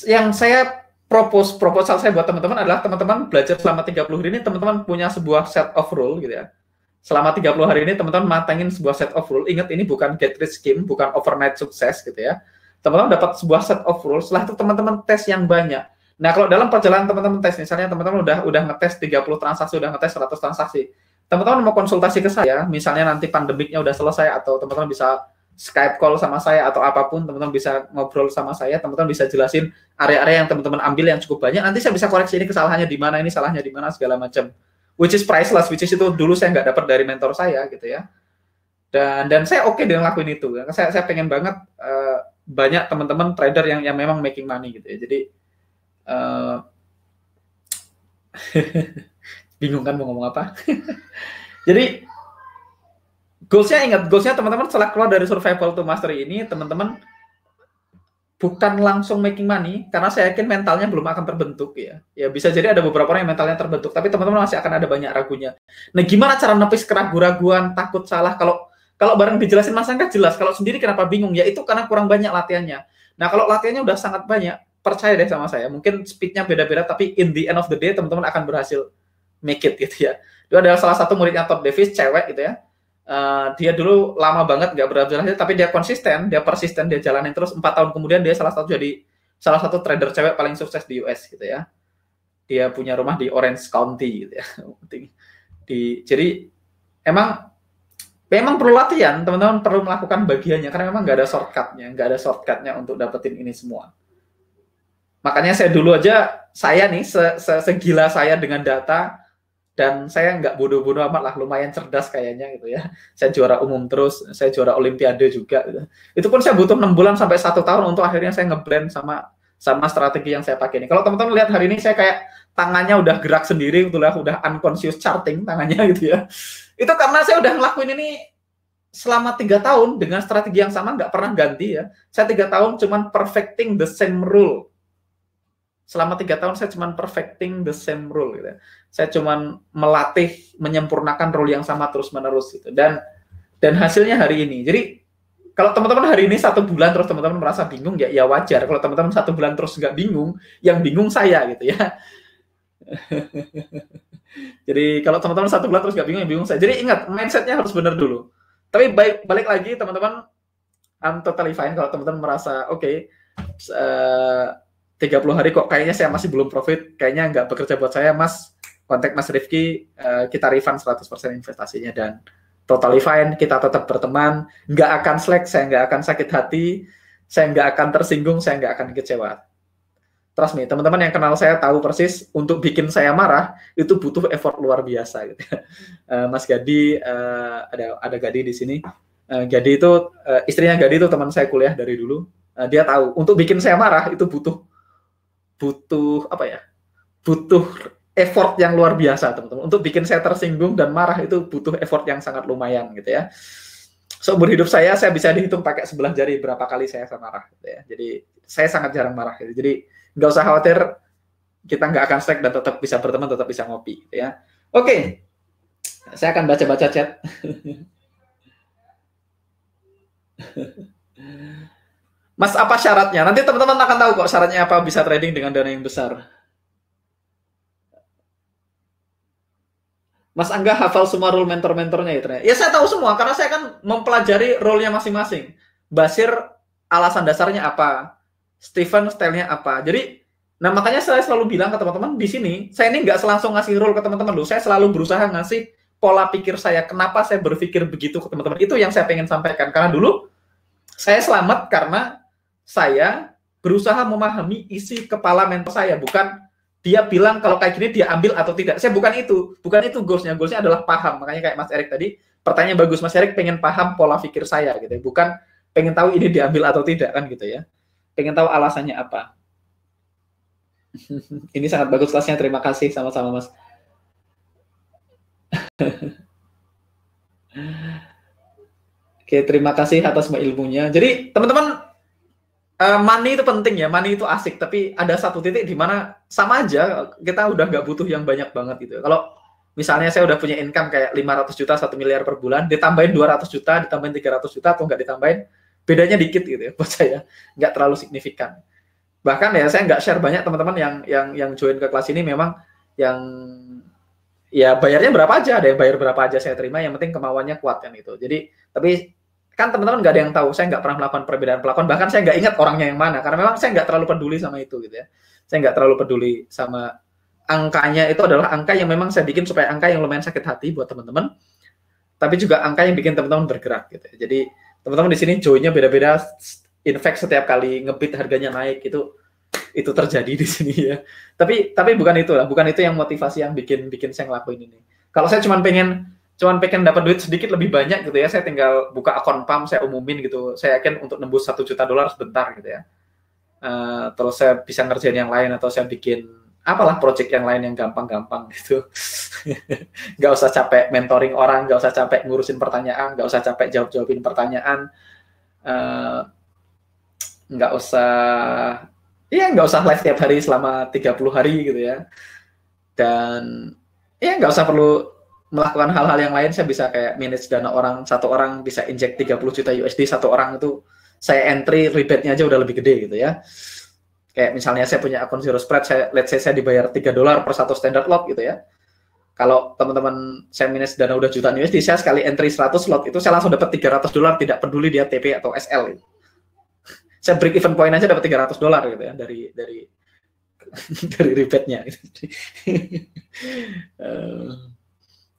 yang saya proposal saya buat teman-teman adalah teman-teman belajar selama 30 hari ini, teman-teman punya sebuah set of rule gitu ya. Selama 30 hari ini teman-teman matangin sebuah set of rule. Ingat, ini bukan get rich scheme, bukan overnight sukses gitu ya. Teman-teman dapat sebuah set of rules, setelah itu teman-teman tes yang banyak. Nah, kalau dalam perjalanan teman-teman tes, misalnya teman-teman udah ngetes 30 transaksi, udah ngetes 100 transaksi, teman-teman mau konsultasi ke saya, misalnya nanti pandemiknya udah selesai, atau teman-teman bisa Skype call sama saya, atau apapun, teman-teman bisa ngobrol sama saya, teman-teman bisa jelasin area-area yang teman-teman ambil yang cukup banyak, nanti saya bisa koreksi ini kesalahannya di mana, ini salahnya di mana, segala macam. Which is priceless, which is itu dulu saya nggak dapat dari mentor saya gitu ya. Dan saya oke dengan lakuin itu. Saya pengen banget banyak teman-teman trader yang memang making money gitu ya. Jadi bingung kan mau ngomong apa? Jadi goalsnya teman-teman setelah keluar dari survival to mastery ini, teman-teman bukan langsung making money, karena saya yakin mentalnya belum akan terbentuk ya. Ya bisa jadi ada beberapa orang yang mentalnya terbentuk, tapi teman-teman masih akan ada banyak ragunya. Nah, gimana cara nepis keraguan-raguan, takut salah? Kalau bareng dijelasin Mas Angga jelas, kalau sendiri kenapa bingung? Ya itu karena kurang banyak latihannya. Nah, kalau latihannya udah sangat banyak, percaya deh sama saya, mungkin speednya beda-beda, tapi in the end of the day teman-teman akan berhasil make it gitu ya. Itu adalah salah satu muridnya Todd Davis, cewek gitu ya. Dia dulu lama banget nggak berhasil, tapi dia konsisten, dia persisten, dia jalanin terus. 4 tahun kemudian dia salah satu trader cewek paling sukses di US gitu ya. Dia punya rumah di Orange County gitu ya. Jadi memang perlu latihan, teman-teman perlu melakukan bagiannya, karena memang nggak ada shortcutnya untuk dapetin ini semua. Makanya saya dulu aja, saya nih segila saya dengan data, dan saya nggak bodoh-bodoh amat lah, lumayan cerdas kayaknya gitu ya. Saya juara umum terus, saya juara olimpiade juga gitu. Itu pun saya butuh 6 bulan sampai 1 tahun untuk akhirnya saya ngeblend sama strategi yang saya pakai ini. Kalau teman-teman lihat hari ini saya kayak tangannya udah gerak sendiri, udah unconscious charting tangannya gitu ya. Itu karena saya udah ngelakuin ini selama 3 tahun dengan strategi yang sama, nggak pernah ganti ya. Saya 3 tahun cuman perfecting the same rule. Selama 3 tahun saya cuman perfecting the same rule gitu ya. Saya cuman melatih, menyempurnakan rule yang sama terus-menerus gitu. Dan hasilnya hari ini. Jadi kalau teman-teman hari ini 1 bulan terus teman-teman merasa bingung, ya wajar. Kalau teman-teman 1 bulan terus nggak bingung, yang bingung saya gitu ya. Jadi kalau teman-teman 1 bulan terus nggak bingung, yang bingung saya. Jadi ingat, mindsetnya harus benar dulu. Tapi balik lagi teman-teman, I'm totally fine kalau teman-teman merasa oke, 30 hari kok kayaknya saya masih belum profit, kayaknya nggak bekerja buat saya, Mas, kontak Mas Rifki, kita refund 100% investasinya, dan totally fine, kita tetap berteman, nggak akan slack, saya nggak akan sakit hati, saya nggak akan tersinggung, saya nggak akan kecewa. Trust me, teman-teman yang kenal saya tahu persis, untuk bikin saya marah, itu butuh effort luar biasa. Gitu. Mas Gadi, ada Gadi di sini, Gadi itu, istrinya Gadi itu teman saya kuliah dari dulu, dia tahu, untuk bikin saya marah, itu butuh effort yang luar biasa, teman-teman. Untuk bikin saya tersinggung dan marah itu butuh effort yang sangat lumayan gitu ya. Seumur hidup saya bisa dihitung pakai sebelah jari berapa kali saya marah gitu ya. Jadi saya sangat jarang marah gitu. Jadi nggak usah khawatir, kita nggak akan slack dan tetap bisa berteman, tetap bisa ngopi gitu ya. Oke. Saya akan baca-baca chat. Mas, apa syaratnya? Nanti teman-teman akan tahu kok syaratnya apa bisa trading dengan dana yang besar. Mas Angga hafal semua role mentor-mentornya ya ternyata. Ya saya tahu semua, karena saya kan mempelajari role-nya masing-masing. Basir alasan dasarnya apa, Stephen style-nya apa. Jadi, nah makanya saya selalu bilang ke teman-teman di sini, saya ini nggak langsung ngasih role ke teman-teman loh. Saya selalu berusaha ngasih pola pikir saya, kenapa saya berpikir begitu ke teman-teman. Itu yang saya pengen sampaikan. Karena dulu saya selamat karena saya berusaha memahami isi kepala mentor saya, bukan dia bilang kalau kayak gini dia ambil atau tidak. Saya bukan itu goalsnya. Goalsnya adalah paham. Makanya kayak Mas Erik tadi, pertanyaan bagus, Mas Erik pengen paham pola pikir saya gitu. Bukan pengen tahu ini diambil atau tidak kan gitu ya. Pengen tahu alasannya apa. Ini sangat bagus kelasnya, terima kasih sama-sama Mas. Oke, terima kasih atas ilmunya. Jadi teman-teman, money itu penting ya, money itu asik, tapi ada satu titik di mana sama aja kita udah nggak butuh yang banyak banget gitu. Kalau misalnya saya udah punya income kayak 500 juta, 1 miliar per bulan, ditambahin 200 juta, ditambahin 300 juta, atau nggak ditambahin, bedanya dikit gitu ya, buat saya nggak terlalu signifikan. Bahkan ya saya nggak share banyak teman-teman yang join ke kelas ini memang yang ya bayarnya berapa aja, ada yang bayar berapa aja saya terima, yang penting kemauannya kuat kan itu. Jadi tapi kan teman-teman nggak ada yang tahu, saya nggak pernah melakukan perbedaan pelakon, bahkan saya nggak ingat orangnya yang mana, karena memang saya nggak terlalu peduli sama itu gitu ya. Saya nggak terlalu peduli sama angkanya, itu adalah angka yang memang saya bikin supaya angka yang lumayan sakit hati buat teman-teman, tapi juga angka yang bikin teman-teman bergerak gitu ya. Jadi teman-teman di sini joinnya beda-beda, in fact setiap kali ngebit harganya naik itu terjadi di sini ya. Tapi bukan itu lah, bukan itu yang motivasi yang bikin saya ngelakuin ini. Kalau saya cuma pengen dapat duit sedikit lebih banyak gitu ya, saya tinggal buka akun PAM, saya umumin gitu. Saya yakin untuk nembus $1 juta sebentar gitu ya. Terus saya bisa ngerjain yang lain, atau saya bikin apalah project yang lain yang gampang-gampang gitu. Nggak usah capek mentoring orang, nggak usah capek ngurusin pertanyaan, nggak usah capek jawabin pertanyaan, nggak usah live tiap hari selama 30 hari gitu ya. Dan ya nggak usah perlu melakukan hal-hal yang lain. Saya bisa kayak manage dana orang, satu orang bisa inject 30 juta USD satu orang, itu saya entry rebate-nya aja udah lebih gede gitu ya. Kayak misalnya saya punya akun zero spread, let's say saya dibayar $3 per satu standard lot gitu ya. Kalau teman-teman saya manage dana udah jutaan USD, saya sekali entry 100 lot itu saya langsung dapat $300, tidak peduli dia TP atau SL gitu. Saya break even point aja dapat $300 gitu ya dari rebate-nya.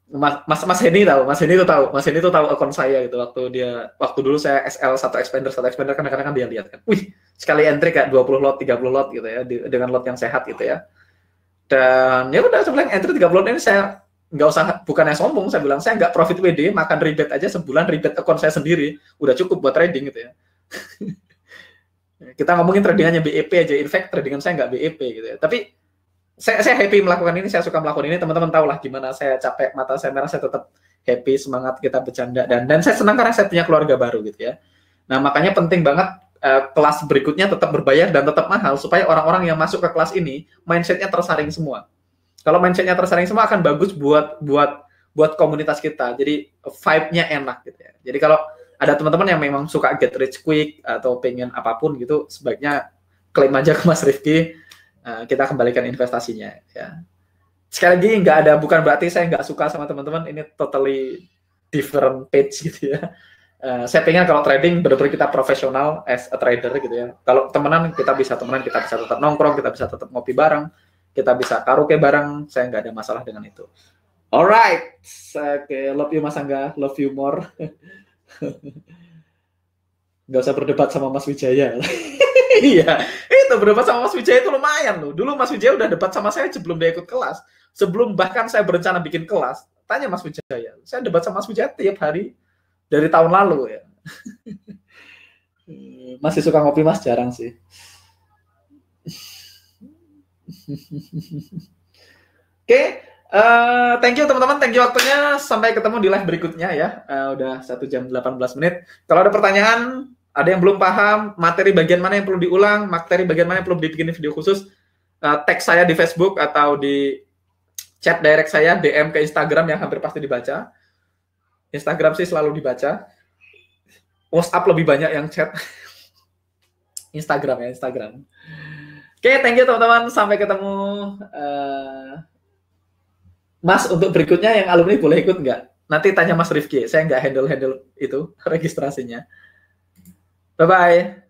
Mas Henny itu tahu akun saya gitu, waktu dulu saya SL satu expander kadang-kadang kan dia lihat kan, wih sekali entry kayak 20 lot 30 lot gitu ya, dengan lot yang sehat gitu ya. Dan ya udah, saya bilang entry 30 lot ini saya nggak usah, bukannya sombong, saya bilang saya nggak profit WD, makan rebate aja sebulan, rebate akun saya sendiri udah cukup buat trading gitu ya. Kita ngomongin tradingannya BEP aja, in fact tradingan saya nggak BEP gitu ya, tapi saya happy melakukan ini, saya suka melakukan ini. Teman-teman tahu lah gimana saya capek, mata saya merah, saya tetap happy, semangat, kita bercanda, dan saya senang karena saya punya keluarga baru gitu ya. Nah makanya penting banget kelas berikutnya tetap berbayar dan tetap mahal, supaya orang-orang yang masuk ke kelas ini mindsetnya tersaring semua. Kalau mindsetnya tersaring semua akan bagus buat komunitas kita, jadi vibe-nya enak gitu ya. Jadi kalau ada teman-teman yang memang suka get rich quick atau pengen apapun gitu, sebaiknya klaim aja ke Mas Rifki, kita kembalikan investasinya ya. Sekali lagi bukan berarti saya nggak suka sama teman-teman, ini totally different page gitu ya. Saya pengen kalau trading benar-benar kita profesional as a trader gitu ya. Kalau temenan kita bisa tetap nongkrong, kita bisa tetap ngopi bareng, kita bisa karaoke bareng, saya nggak ada masalah dengan itu. Alright, okay, love you Mas Angga, love you more. Nggak usah berdebat sama Mas Wijaya. Iya, itu berdebat sama Mas Wijaya itu lumayan loh. Dulu Mas Wijaya udah debat sama saya sebelum dia ikut kelas. Sebelum bahkan saya berencana bikin kelas, tanya Mas Wijaya. Saya debat sama Mas Wijaya tiap hari dari tahun lalu ya. Masih suka ngopi Mas? Jarang sih. Oke, thank you teman-teman, thank you waktunya. Sampai ketemu di live berikutnya ya. Udah 1 jam 18 menit. Kalau ada pertanyaan, ada yang belum paham, materi bagian mana yang perlu diulang, materi bagian mana yang perlu dibikin video khusus, tag saya di Facebook atau di chat direct saya, DM ke Instagram yang hampir pasti dibaca. Instagram sih selalu dibaca. WhatsApp lebih banyak yang chat. Instagram. Oke, thank you teman-teman. Sampai ketemu. Mas, untuk berikutnya yang alumni boleh ikut nggak? Nanti tanya Mas Rifki. Saya nggak handle itu registrasinya. Bye-bye.